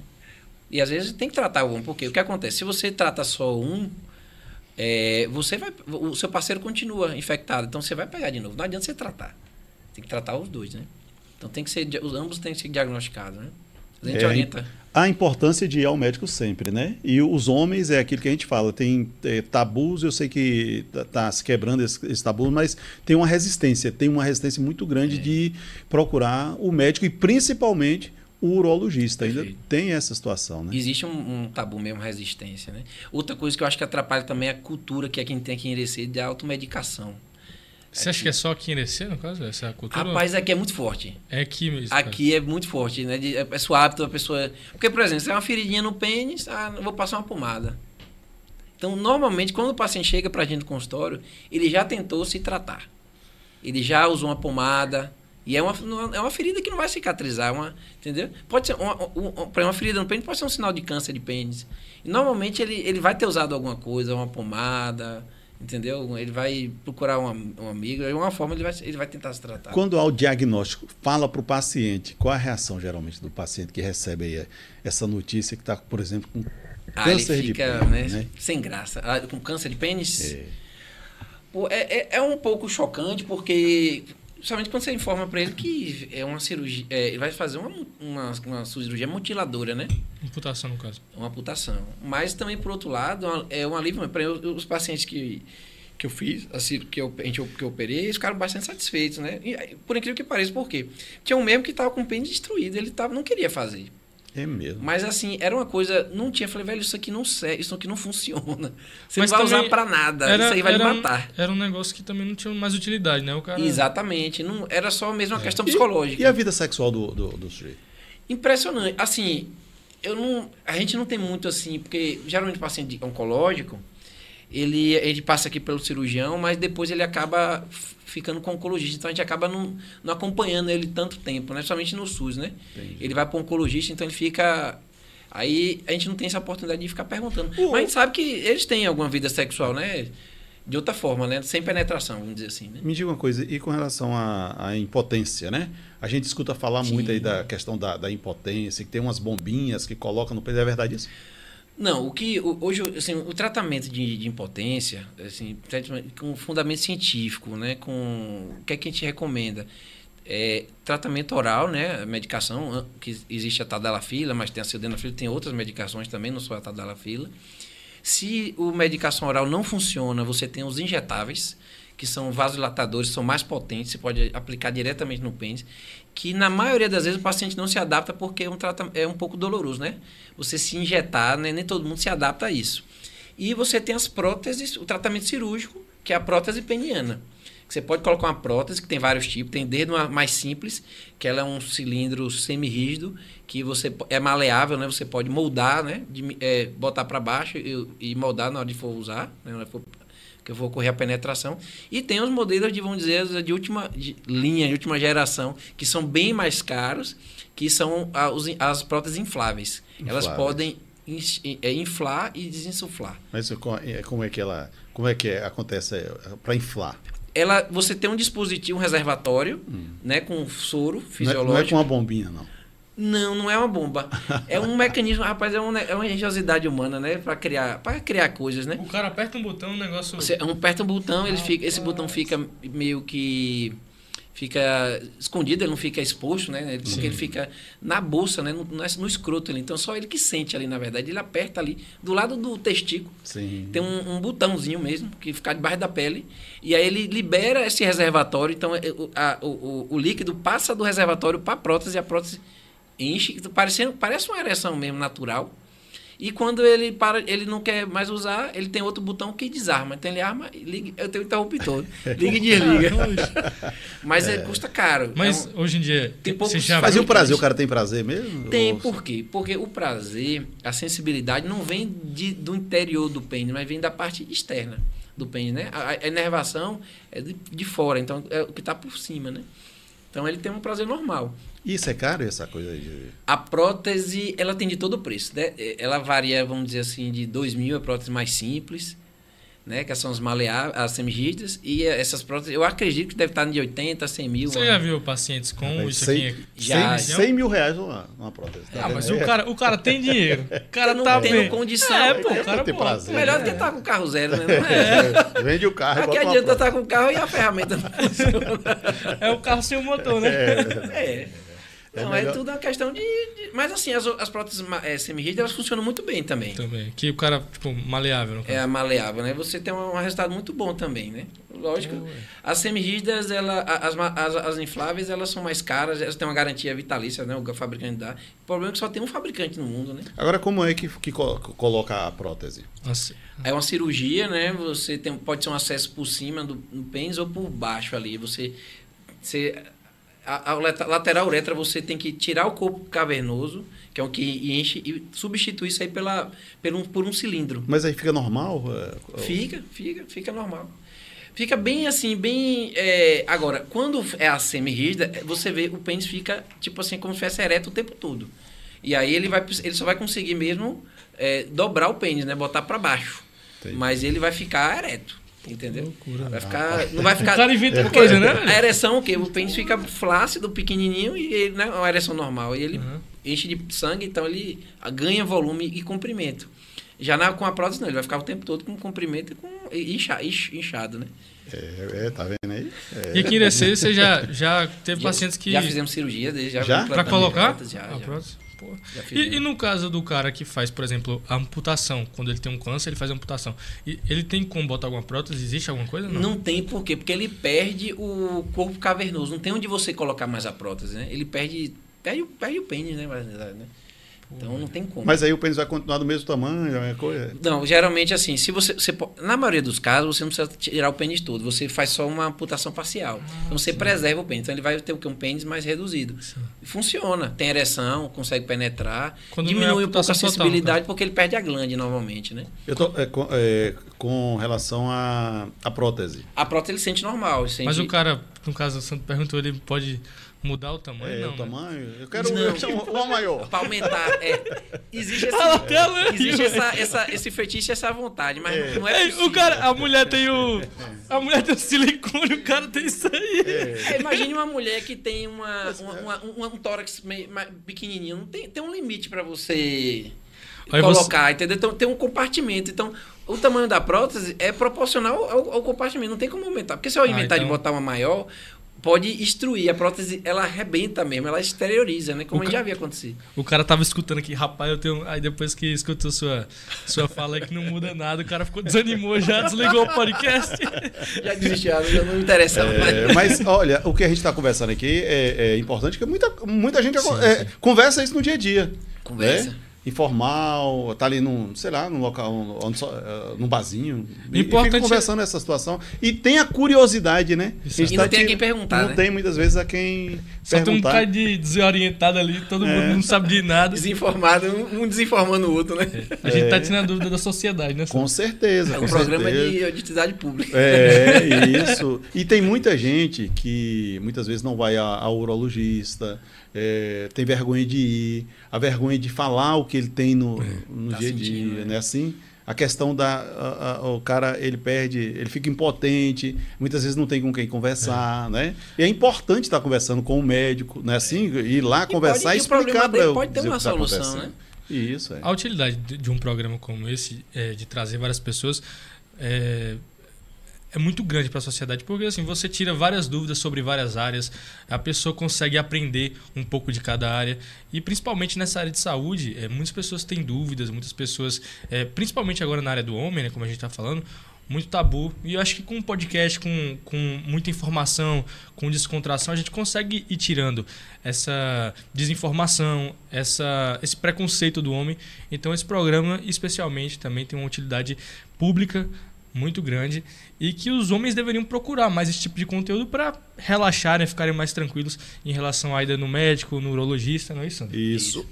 E às vezes tem que tratar um, porque o que acontece? Se você trata só um, o seu parceiro continua infectado, então você vai pegar de novo. Não adianta você tratar. Tem que tratar os dois, né? Então ambos têm que ser diagnosticados, né? A gente orienta. A importância de ir ao médico sempre, né? E os homens é aquilo que a gente fala, tem tabus, eu sei que está se quebrando esse tabu, mas tem uma resistência muito grande de procurar o médico e principalmente o urologista. Perfeito. Ainda tem essa situação, né? Existe um tabu mesmo, resistência, né? Outra coisa que eu acho que atrapalha também é a cultura que a gente tem aqui em Irecê de automedicação. Você acha que é só aqui em Irecê, no caso? Essa cultura? Rapaz, aqui é muito forte. É aqui mesmo. Aqui é muito forte, né? É o hábito da pessoa... Porque, por exemplo, se é uma feridinha no pênis, eu vou passar uma pomada. Então, normalmente, quando o paciente chega pra gente no consultório, ele já tentou se tratar. Ele já usou uma pomada... E é uma ferida que não vai cicatrizar, entendeu? Pode ser uma ferida no pênis pode ser um sinal de câncer de pênis. E normalmente ele vai ter usado alguma coisa, uma pomada, entendeu? Ele vai procurar um amigo, de alguma forma ele vai tentar se tratar. Quando há o diagnóstico, fala para o paciente, qual a reação geralmente do paciente que recebe aí essa notícia que está, por exemplo, com câncer de pênis? Né? Sem graça. Com câncer de pênis? É um pouco chocante, porque... Principalmente quando você informa para ele que é uma cirurgia, ele vai fazer uma cirurgia mutiladora, né? Amputação, no caso. Uma amputação. Mas também, por outro lado, é um alívio para os pacientes que que eu fiz, assim, que eu operei, eles ficaram bastante satisfeitos, né? E, por incrível que pareça, por quê? Tinha um mesmo que estava com o pênis destruído, ele não queria fazer. É mesmo. Mas assim, era uma coisa, não tinha, falei, velho, isso aqui não serve, isso aqui não funciona. Você Mas não vai usar também pra nada, isso aí vai lhe matar. Era um negócio que também não tinha mais utilidade, né? O cara... Exatamente, não, era só mesmo uma questão psicológica. E a vida sexual do sujeito? Impressionante. Assim, a gente não tem muito assim, porque geralmente o paciente oncológico, ele passa aqui pelo cirurgião, mas depois ele acaba ficando com o oncologista. Então a gente acaba não acompanhando ele tanto tempo, né? Somente no SUS, né? Entendi. Ele vai para o oncologista, então ele fica... Aí a gente não tem essa oportunidade de ficar perguntando. Mas a gente sabe que eles têm alguma vida sexual, né? De outra forma, né? Sem penetração, vamos dizer assim, né? Me diga uma coisa, e com relação à impotência, né? A gente escuta falar muito aí da questão da impotência, que tem umas bombinhas que colocam no peito. É verdade isso? Não, hoje, assim, o tratamento de impotência, assim, com fundamento científico, né? Com o que é que a gente recomenda? Tratamento oral, né? Medicação, que existe a tadalafila, mas tem a sildenafila, tem outras medicações também, não só a tadalafila. Se a medicação oral não funciona, você tem os injetáveis, que são vasodilatadores, são mais potentes, você pode aplicar diretamente no pênis, que na maioria das vezes o paciente não se adapta porque é um pouco doloroso, né? Você se injetar, né? Nem todo mundo se adapta a isso. E você tem as próteses, o tratamento cirúrgico, que é a prótese peniana. Você pode colocar uma prótese, que tem vários tipos, tem desde uma mais simples, que ela é um cilindro semi-rígido, que você é maleável, né? Você pode moldar, né? Botar para baixo e moldar na hora de for usar, né? Na hora que for ocorrer a penetração. E tem os modelos vamos dizer, de última linha, de última geração, que são bem mais caros, que são as próteses infláveis. Elas podem inflar e desinsuflar. Mas como é que acontece para inflar? Você tem um dispositivo, um reservatório, né, com soro fisiológico. Não é com uma bombinha, não. Não é uma bomba. É um mecanismo, rapaz, é uma engenhosidade humana, né? Para criar coisas, né? O cara aperta um botão, o negócio... Você aperta um botão, esse botão fica meio que... Fica escondido, ele não fica exposto, né? Porque ele fica na bolsa, né? No escroto ali. Então, só ele que sente ali, na verdade. Ele aperta ali, do lado do testículo. Sim. Tem um botãozinho mesmo, que fica debaixo da pele. E aí ele libera esse reservatório. Então, o líquido passa do reservatório para a prótese. E a prótese enche, parece uma ereção mesmo, natural. E quando ele não quer mais usar, ele tem outro botão que desarma. Então ele arma, liga, eu tenho um interruptor, liga e desliga. Mas custa caro. Mas hoje em dia... Mas e o prazer? O cara tem prazer mesmo? Tem, por quê? Porque o prazer, a sensibilidade não vem do interior do pênis, mas vem da parte externa do pênis, né? A inervação é de fora, então é o que está por cima, né? Então ele tem um prazer normal. Isso é caro, essa coisa aí? A prótese, ela tem de todo o preço, né? Ela varia, vamos dizer assim, de 2.000 a próteses mais simples, né? Que são as maleáveis, as semirígidas. E essas próteses, eu acredito que deve estar de 80 a 100 mil. Você já viu pacientes com isso aqui? Já. 100 mil reais uma prótese. Mas o cara tem dinheiro. O cara não tá tendo condição. O cara tem prazer. Melhor do que estar com o carro zero, né? Vende o carro e bota uma adianta estar com o carro e a ferramenta não funciona. É o carro sem o motor, né? Não, é tudo uma questão de... Mas assim, as próteses semi-rígidas, elas funcionam muito bem também. Que o cara, tipo, maleável. No caso. É a maleável, né? Você tem um resultado muito bom também, né? Lógico. As semi-rígidas, as infláveis, elas são mais caras, elas têm uma garantia vitalícia, né? O fabricante dá. O problema é que só tem um fabricante no mundo, né? Agora, como é que coloca a prótese? Nossa. É uma cirurgia, né? Você pode ser um acesso por cima do pênis ou por baixo ali. A lateral uretra, você tem que tirar o corpo cavernoso, que é o que enche, e substituir isso aí por um cilindro. Mas aí fica normal? Fica normal. Fica bem assim, agora, quando é a semi-rígida, você vê, o pênis fica tipo assim, como se fosse ereto o tempo todo. E aí ele só vai conseguir mesmo dobrar o pênis, né? Botar para baixo. Entendi. Mas ele vai ficar ereto. Entendeu? Loucura, não vai ficar. O cara inventa coisa, né? A ereção, o quê? O pênis fica flácido, pequenininho, e ele, né, é uma ereção normal. E ele enche de sangue, então ele ganha volume e comprimento. Já com a prótese, não, ele vai ficar o tempo todo com comprimento e inchado, né? Tá vendo aí? E aqui nesse você já teve pacientes que... Já fizemos cirurgia dele, já? Pra colocar? Já. Prótese? Pô. E no caso do cara que faz, por exemplo, a amputação, quando ele tem um câncer, ele faz a amputação. E ele tem como botar alguma prótese? Existe alguma coisa? Não tem por quê? Porque ele perde o corpo cavernoso. Não tem onde você colocar mais a prótese, né? Ele perde o pênis, né? Então não tem como. Mas aí o pênis vai continuar do mesmo tamanho, é coisa? Não, geralmente assim, se você na maioria dos casos, você não precisa tirar o pênis todo, você faz só uma amputação parcial. Então você preserva o pênis. Então ele vai ter um pênis mais reduzido. Sim. Funciona, tem ereção, consegue penetrar, diminui um pouco a sensibilidade porque ele perde a glande normalmente, né? Eu tô com relação à prótese. A prótese ele sente normal. Ele sente... Mas o cara, no caso, o Santo perguntou, ele pode mudar o tamanho? Não, o tamanho? Eu quero uma maior. Para aumentar. Existe esse fetiche, essa vontade, mas não é possível. O cara, a mulher tem o silicone, o cara tem isso aí. Imagine uma mulher que tem um tórax mais pequenininho. Não tem um limite para você colocar, entendeu? Então tem um compartimento. Então o tamanho da prótese é proporcional ao compartimento. Não tem como aumentar. Porque se eu inventar de botar uma maior, pode destruir. A prótese, ela arrebenta mesmo, ela exterioriza, né? Como a gente já havia acontecido. O cara tava escutando aqui, rapaz, eu tenho... Aí depois que escutou sua fala aí que não muda nada, o cara desanimou já, desligou o podcast. Já desistiu, já não me interessa mais. Mas, olha, o que a gente está conversando aqui é importante, porque muita gente conversa isso no dia a dia. Conversa. Né? Informal, tá ali num local, num barzinho. Importante e fica conversando essa situação. E tem a curiosidade, né? E não tem a quem perguntar, Não tem, muitas vezes, a quem só perguntar. Tem um cara de desorientado ali, todo mundo não sabe de nada. Desinformado, um desinformando o outro, né? A gente tá tirando a dúvida da sociedade, né? Com certeza. É um programa de utilidade pública. Isso. E tem muita gente que muitas vezes não vai ao urologista, tem vergonha de ir, a vergonha de falar o que ele tem no dia a dia, né? Assim, a questão o cara, ele fica impotente, muitas vezes não tem com quem conversar, né? E é importante estar conversando com o médico, né? Assim, ir lá conversar e explicar para ele. Pode ter uma solução, né? Isso, A utilidade de um programa como esse, de trazer várias pessoas, é muito grande para a sociedade, porque assim, você tira várias dúvidas sobre várias áreas, a pessoa consegue aprender um pouco de cada área, e principalmente nessa área de saúde, muitas pessoas têm dúvidas, muitas pessoas, principalmente agora na área do homem, né, como a gente está falando, muito tabu, e eu acho que com um podcast, com muita informação, com descontração, a gente consegue ir tirando essa desinformação, esse preconceito do homem. Então esse programa, especialmente, também tem uma utilidade pública muito grande e que os homens deveriam procurar mais esse tipo de conteúdo para relaxarem, ficarem mais tranquilos em relação à ida no médico, no urologista, não é isso? Isso.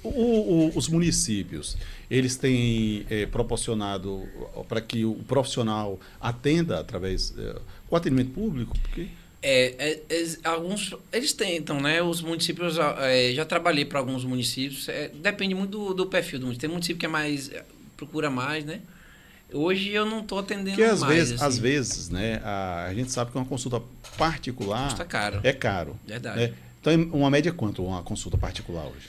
Os municípios, eles têm proporcionado para que o profissional atenda através do atendimento público? Porque... alguns eles tentam, né? Os municípios, já trabalhei para alguns municípios, depende muito do perfil do município. Tem município que procura mais, né? Hoje eu não estou atendendo mais. Às vezes, né, a gente sabe que uma consulta particular custa caro. É caro. Verdade. Né? Então, uma média quanto uma consulta particular hoje?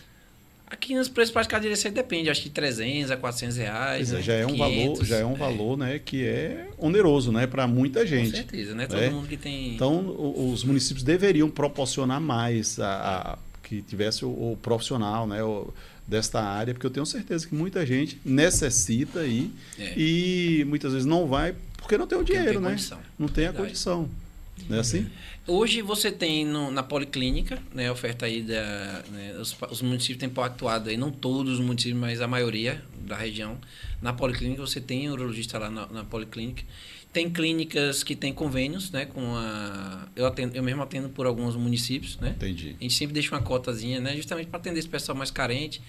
Aqui nos preços praticados de direito depende, acho que de 300 a 400 reais. Né? Já é um 500, valor, né, que é oneroso, né, para muita gente. Com certeza, né? Todo mundo que tem. Então, os municípios deveriam proporcionar mais que tivesse o profissional, né, desta área, porque eu tenho certeza que muita gente necessita ir e muitas vezes não vai porque não tem o dinheiro, né? Não tem a condição. Não é assim? Hoje você tem na Policlínica, né, oferta aí os municípios têm atuado aí, não todos os municípios, mas a maioria da região. Na Policlínica você tem urologista lá na Policlínica. Tem clínicas que têm convênios, né, eu mesmo atendo por alguns municípios, né? Entendi. A gente sempre deixa uma cotazinha, né, justamente para atender esse pessoal mais carente.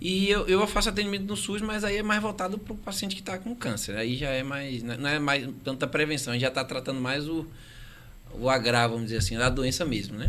E eu faço atendimento no SUS, mas aí é mais voltado para o paciente que está com câncer. Aí já é mais, não é mais tanta prevenção, a gente já está tratando mais o agravo, vamos dizer assim, da doença mesmo, né?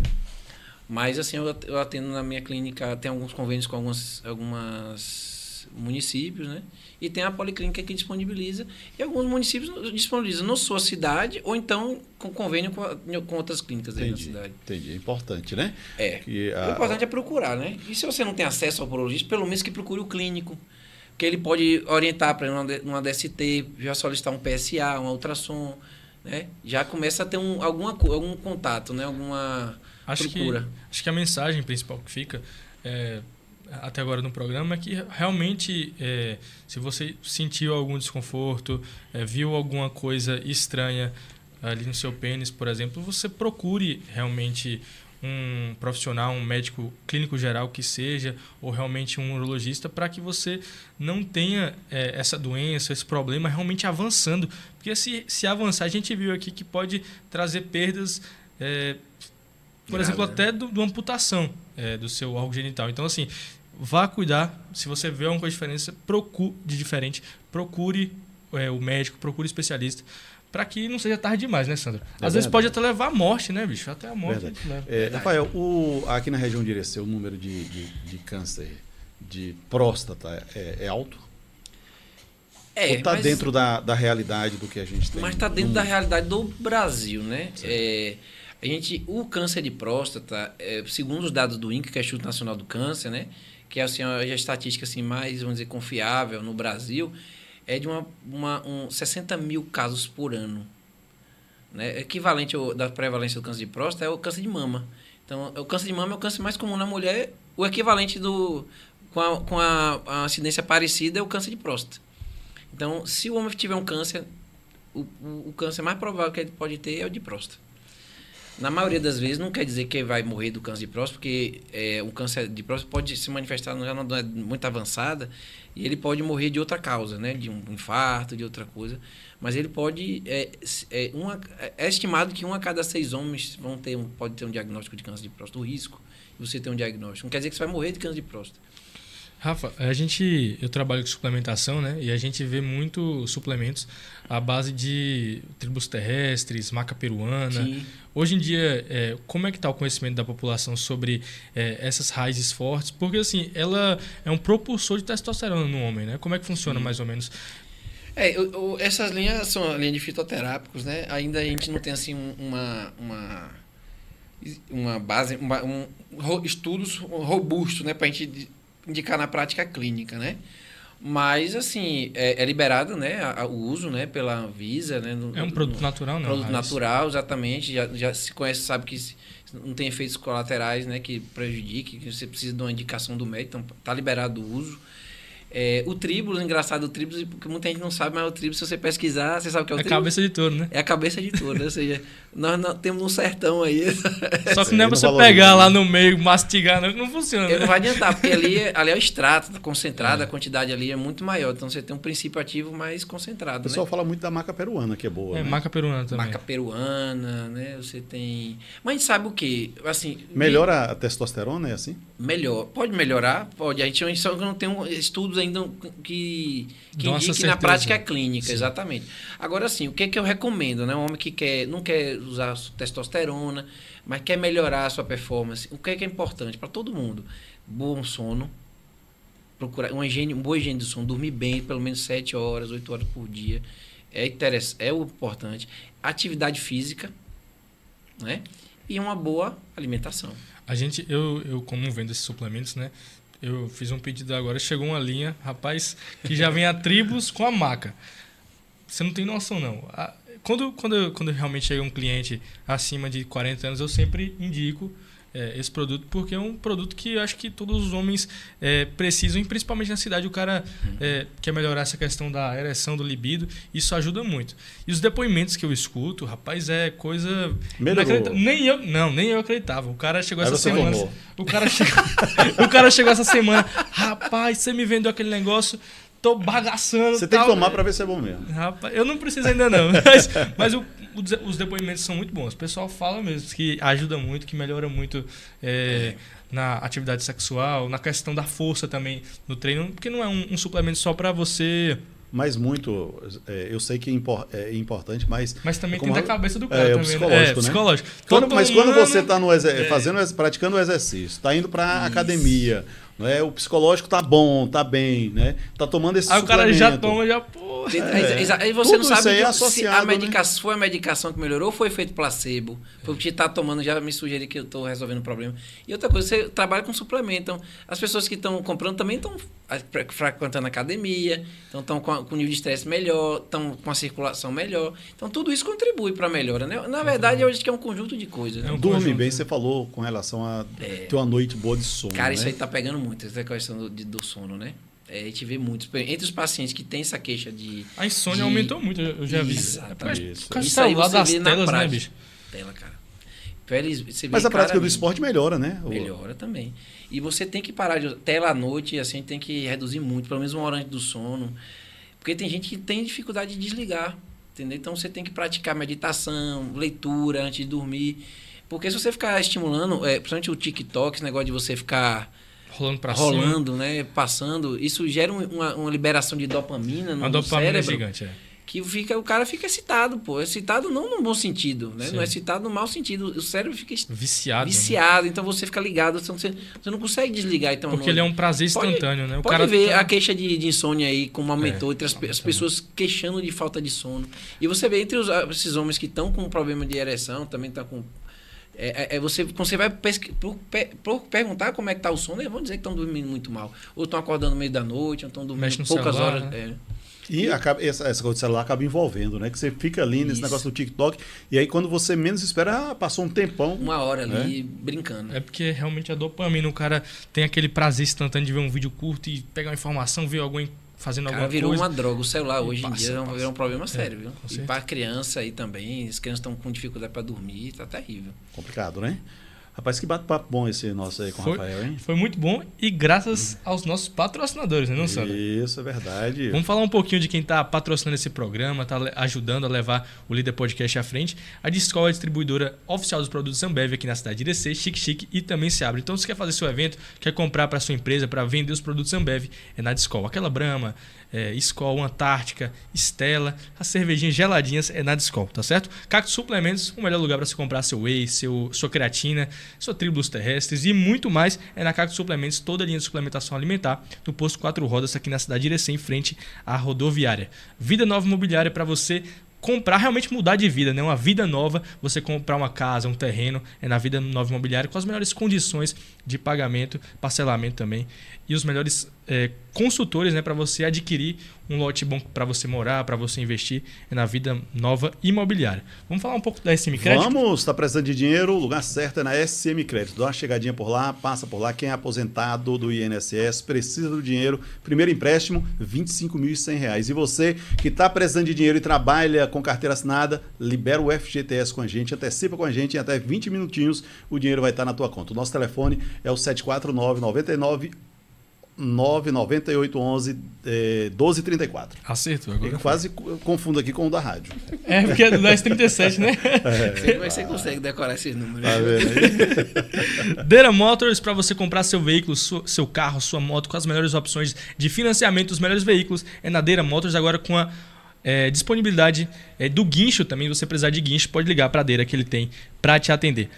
Mas assim, eu atendo na minha clínica, tem alguns convênios com algumas municípios, né? E tem a Policlínica que disponibiliza, e alguns municípios disponibilizam na sua cidade, ou então com convênio com outras clínicas aí na cidade. Entendi. É importante, né? O importante é procurar, né? E se você não tem acesso ao urologista, pelo menos que procure o clínico, que ele pode orientar para uma DST, já solicitar um PSA, um ultrassom, né? Já começa a ter algum contato, né? Alguma procura. Acho que a mensagem principal que fica até agora no programa é que realmente, se você sentiu algum desconforto, viu alguma coisa estranha ali no seu pênis, por exemplo, você procure realmente um profissional, um médico clínico geral que seja, ou realmente um urologista, para que você não tenha essa doença, esse problema realmente avançando. Porque se avançar, a gente viu aqui que pode trazer perdas, por exemplo, até de uma amputação do seu órgão genital. Então, assim, vá cuidar. Se você vê alguma coisa diferente, procure o médico, procure o especialista, para que não seja tarde demais, né, Sandro? Às vezes pode até levar à morte, né, bicho? Até a morte. Rafael, aqui na região de Irecê, o número de câncer de próstata é alto? Ou está dentro da realidade do que a gente tem? Mas está dentro da realidade do Brasil, né? O câncer de próstata, segundo os dados do INCA, que é o Instituto Nacional do Câncer, né? Que é assim, a estatística assim, mais, vamos dizer, confiável no Brasil, é de 60 mil casos por ano. Né? Equivalente da prevalência do câncer de próstata é o câncer de mama. Então, o câncer de mama é o câncer mais comum na mulher. O equivalente com a incidência parecida é o câncer de próstata. Então, se o homem tiver um câncer, o câncer mais provável que ele pode ter é o de próstata. Na maioria das vezes, não quer dizer que ele vai morrer do câncer de próstata, porque o câncer de próstata pode se manifestar já não é muito avançada, e ele pode morrer de outra causa, né? De um infarto, de outra coisa. Mas ele pode... É estimado que 1 a cada 6 homens pode ter um diagnóstico de câncer de próstata. O risco de você ter um diagnóstico. Não quer dizer que você vai morrer de câncer de próstata. Rafa, eu trabalho com suplementação, né? E a gente vê muito suplementos à base de tribos terrestres, maca peruana. Sim. Hoje em dia, como é que está o conhecimento da população sobre essas raízes fortes? Porque, assim, ela é um propulsor de testosterona no homem, né? Como é que funciona, mais ou menos? Essas linhas são a linha de fitoterápicos, né? Ainda a gente não tem, assim, uma base, estudos robustos, né? Para a gente indicar na prática clínica, né? Mas, assim, é liberado, né, o uso, né, pela Anvisa, né? É um produto natural, não? Produto natural, exatamente. Já se conhece, sabe que não tem efeitos colaterais, né, que prejudiquem, que você precisa de uma indicação do médico, então tá liberado o uso. O tribulus, engraçado, porque muita gente não sabe, mas o tribulus, se você pesquisar, você sabe o que é o tribulus? É a cabeça de touro, né? É a cabeça de touro, né? Ou seja, nós temos um sertão aí. Só que não é pra você pegar lá no meio, mastigar, não funciona. Não vai adiantar, porque ali é o extrato concentrado, a quantidade ali é muito maior. Então você tem um princípio ativo mais concentrado. O pessoal fala muito da maca peruana, que é boa. Né? Maca peruana também. Maca peruana, né? Você tem. Mas a gente sabe o quê? Assim, melhora a testosterona, é assim? Melhor. Pode melhorar, pode. A gente só não tem estudos ainda que indiquem na prática clínica. Sim. Exatamente. Agora, assim, o que eu recomendo, né? Um homem que não quer usar testosterona, mas quer melhorar a sua performance. O que é importante para todo mundo? Bom sono, procurar uma boa higiene do sono, dormir bem, pelo menos 7 horas, 8 horas por dia. É o importante. Atividade física, né? E uma boa alimentação. Eu como vendo esses suplementos, né? Eu fiz um pedido agora, chegou uma linha, rapaz, que já vem a tribos com a maca. Você não tem noção, não. Quando realmente chega um cliente acima de 40 anos, eu sempre indico esse produto, porque é um produto que eu acho que todos os homens precisam, e principalmente na cidade o cara quer melhorar essa questão da ereção, do libido, isso ajuda muito. E os depoimentos que eu escuto, rapaz, é coisa... Nem eu acreditava. O cara chegou essa semana... O cara chegou essa semana, rapaz, você me vendeu aquele negócio... Tô bagaçando. Você tem que tomar para ver se é bom mesmo. Rapaz, eu não preciso ainda não. Mas os depoimentos são muito bons. O pessoal fala mesmo que ajuda muito, que melhora muito na atividade sexual, na questão da força também no treino, porque não é um suplemento só para você... Mas muito, eu sei que é importante, mas... Mas também tem da cabeça do cara também. Psicológico, né? Psicológico. Mas quando você está praticando o exercício, está indo para a academia, né? O psicológico tá bom, tá bem, né? Tá tomando esse suplemento. Aí o cara já toma, Aí você não sabe se foi a medicação que melhorou ou foi feito placebo. Foi porque está tomando, já me sugeri que eu estou resolvendo o problema. E outra coisa, você trabalha com suplemento. Então, as pessoas que estão comprando também estão frequentando a academia, estão com nível de estresse melhor, estão com a circulação melhor. Então, tudo isso contribui para a melhora, né? Na verdade, eu acho que é um conjunto de coisas. Dorme bem, você falou com relação a ter uma noite boa de sono. Cara, né? isso aí está pegando muito, essa questão do sono, né? A gente vê muitos. Entre os pacientes que têm essa queixa de... A insônia aumentou muito, eu já vi. Exatamente. Isso aí você das telas, né, bicho? Tela, cara. Mas a prática do esporte melhora, né? Melhora também. E você tem que parar de tela à noite, assim, tem que reduzir muito, pelo menos uma hora antes do sono. Porque tem gente que tem dificuldade de desligar, entendeu? Então você tem que praticar meditação, leitura antes de dormir. Porque se você ficar estimulando, principalmente o TikTok, esse negócio de você ficar rolando, né? Passando, isso gera uma liberação de dopamina no cérebro. É gigante, Que o cara fica excitado, pô. Excitado não no bom sentido, né? Sim. Não é excitado no mau sentido. O cérebro fica viciado. Né? Então você fica ligado, você não consegue desligar. Então, porque ele é um prazer instantâneo, né? Pode ver a queixa de insônia aí, como aumentou entre as pessoas queixando de falta de sono. E você vê entre esses homens que estão com problema de ereção, também estão com... Você vai perguntar como é que está o sono, eles vão dizer que estão dormindo muito mal. Ou estão acordando no meio da noite, ou estão dormindo poucas celular, horas. Né? E essa coisa do celular acaba envolvendo, né? Que você fica ali nesse negócio do TikTok e aí quando você menos espera, passou um tempão. Uma hora ali, brincando. É porque realmente a dopamina, o cara tem aquele prazer instantâneo de ver um vídeo curto e pegar uma informação, ver alguém fazendo alguma coisa. Virou uma droga. O celular hoje em dia virou um problema sério, viu? E para criança aí também, as crianças estão com dificuldade para dormir, tá terrível. Complicado, né? Rapaz, que bate-papo bom esse nosso aí com o Rafael, hein? Foi muito bom e graças aos nossos patrocinadores, né, não, Sandro? Isso, é verdade. Vamos falar um pouquinho de quem está patrocinando esse programa, está ajudando a levar o Líder Podcast à frente. A Discol é a distribuidora oficial dos produtos Ambev aqui na cidade de Irecê, Chique e também Seabra. Então, se você quer fazer seu evento, quer comprar para sua empresa, para vender os produtos Ambev, é na Discol. Aquela Brahma, Skol, Antártica, Stella, as cervejinhas geladinhas é na Discol, tá certo? Cactus Suplementos, o melhor lugar para você comprar seu whey, sua creatina, sua tribulus terrestres e muito mais é na Cactus Suplementos, toda a linha de suplementação alimentar do posto 4 Rodas aqui na cidade de Irecê, em frente à rodoviária. Vida Nova Imobiliária para você comprar, realmente mudar de vida, né? Uma vida nova, você comprar uma casa, um terreno, é na Vida Nova Imobiliária com as melhores condições de pagamento, parcelamento também e os melhores consultores, né, para você adquirir um lote bom para você morar, para você investir, é na Vida Nova Imobiliária. Vamos falar um pouco da SM Crédito? Vamos, está precisando de dinheiro, o lugar certo é na SM Crédito. Dá uma chegadinha por lá, passa por lá. Quem é aposentado do INSS precisa do dinheiro. Primeiro empréstimo, R$ 25.100. E você que está precisando de dinheiro e trabalha com carteira assinada, libera o FGTS com a gente, antecipa com a gente, em até 20 minutinhos o dinheiro vai estar na tua conta. O nosso telefone é o 749-99-99811-1234. Acertou agora. Eu quase confundo aqui com o da rádio. É, porque é do 1037, né? Mas você consegue decorar esses números. Tá vendo aí? Deira Motors, para você comprar seu veículo, seu carro, sua moto, com as melhores opções de financiamento dos melhores veículos, é na Deira Motors, agora com a disponibilidade do guincho também. Você precisar de guincho, pode ligar para a Deira que ele tem para te atender.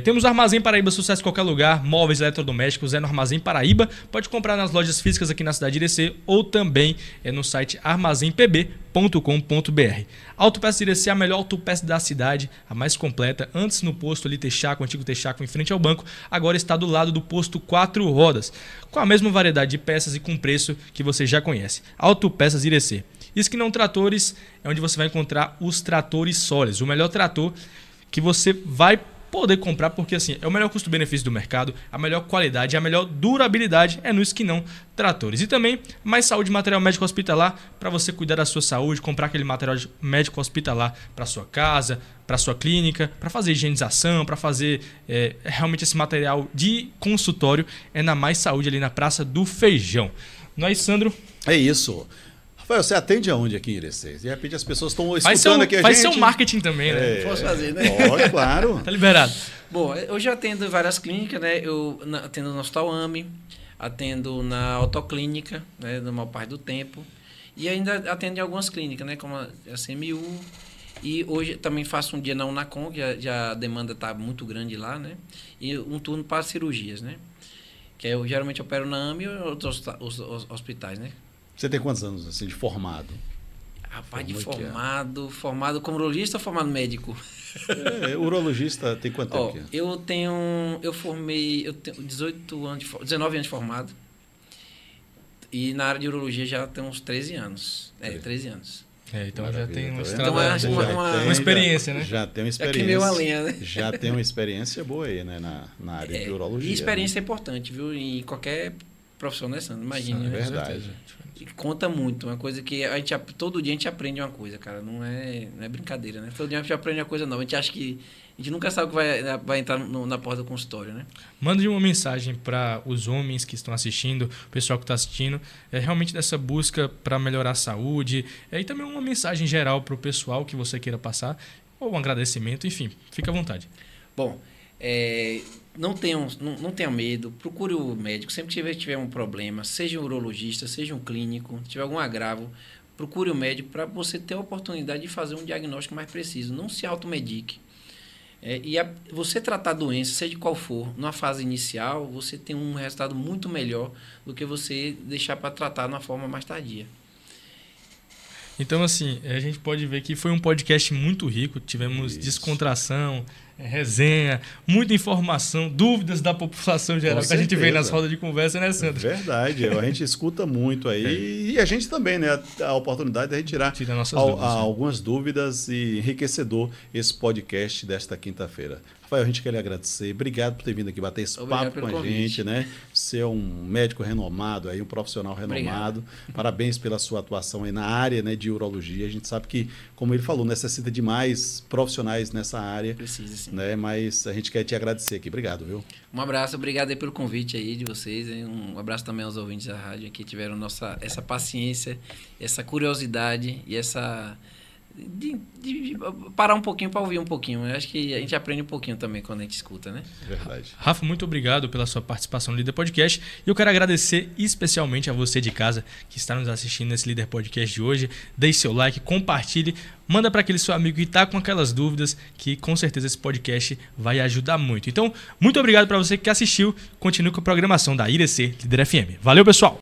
Temos Armazém Paraíba, sucesso em qualquer lugar, móveis eletrodomésticos, no Armazém Paraíba. Pode comprar nas lojas físicas aqui na cidade de Irecê ou também no site armazémpb.com.br. Autopeças de Irecê, a melhor autopeça da cidade, a mais completa. Antes no posto ali Texaco, o antigo Texaco, em frente ao banco, agora está do lado do posto 4 Rodas, com a mesma variedade de peças e com preço que você já conhece. Autopeças de Irecê. Esquinão Tratores é onde você vai encontrar os tratores Solis, o melhor trator que você vai poder comprar, porque assim, é o melhor custo-benefício do mercado, a melhor qualidade, a melhor durabilidade é no Esquinão Tratores. E também mais saúde e material médico hospitalar para você cuidar da sua saúde, comprar aquele material médico hospitalar para sua casa, para sua clínica, para fazer higienização, para fazer realmente esse material de consultório, é na Mais Saúde ali na Praça do Feijão. Nós, Sandro? É isso. Rafael, você atende aonde aqui em Irecê? De repente as pessoas estão escutando aqui a gente. Vai ser um marketing também, né? Posso fazer, né? Pode, claro. Tá liberado. Bom, eu já atendo várias clínicas, né? Eu atendo no Hospital AME, atendo na Autoclínica, né? Na maior parte do tempo. E ainda atendo em algumas clínicas, né? Como a CMU. E hoje também faço um dia na Unacom, que já a demanda está muito grande lá, né? E um turno para cirurgias, né? Que eu geralmente opero na AME e outros hospitais, né? Você tem quantos anos assim, de formado? Rapaz, de formado como urologista ou formado médico? Urologista tem quanto tempo? Eu tenho 19 anos de formado. E na área de urologia já tem uns 13 anos. 13 anos. Então já tem uma experiência, né? Já tem uma experiência. Aqui meio a linha, né? Já tem uma experiência boa aí, né? Na área de urologia. E experiência é importante, viu? Em qualquer profissão, né, Sandro? Imagina. É verdade. Conta muito. Uma coisa que todo dia a gente aprende uma coisa, cara. Não é brincadeira, né? Todo dia a gente aprende uma coisa nova. A gente acha que... A gente nunca sabe o que vai entrar na porta do consultório, né? Manda uma mensagem para os homens que estão assistindo, o pessoal que está assistindo, realmente dessa busca para melhorar a saúde, e também uma mensagem geral para o pessoal que você queira passar, ou um agradecimento, enfim, fica à vontade. Bom, não tenha medo, procure o médico, sempre que tiver um problema, seja um urologista, seja um clínico, se tiver algum agravo, procure o médico para você ter a oportunidade de fazer um diagnóstico mais preciso, não se automedique. Você tratar a doença, seja de qual for, numa fase inicial, você tem um resultado muito melhor do que você deixar para tratar de uma forma mais tardia. Então, assim, a gente pode ver que foi um podcast muito rico, tivemos descontração, resenha, muita informação, dúvidas da população geral, que a gente vê nas rodas de conversa, né, Sandro? Verdade, a gente escuta muito aí e a gente também, né, a oportunidade de a gente tirar algumas dúvidas e enriquecedor esse podcast desta quinta-feira. Rafael, a gente quer lhe agradecer. Obrigado por ter vindo aqui bater esse papo com a gente, né? Você é um médico renomado, aí, um profissional renomado. Obrigado. Parabéns pela sua atuação aí na área, né, de urologia. A gente sabe que, como ele falou, necessita de mais profissionais nessa área. Precisa, sim. Né? Mas a gente quer te agradecer aqui. Obrigado, viu? Um abraço, obrigado aí pelo convite aí de vocês. Um abraço também aos ouvintes da rádio que tiveram essa paciência, essa curiosidade e essa... De parar um pouquinho para ouvir um pouquinho. Eu acho que a gente aprende um pouquinho também quando a gente escuta, né? Verdade. Rafa, muito obrigado pela sua participação no Líder Podcast. E eu quero agradecer especialmente a você de casa que está nos assistindo nesse Líder Podcast de hoje. Deixe seu like, compartilhe, manda para aquele seu amigo que está com aquelas dúvidas, que com certeza esse podcast vai ajudar muito. Então, muito obrigado para você que assistiu. Continue com a programação da IDC Líder FM. Valeu, pessoal!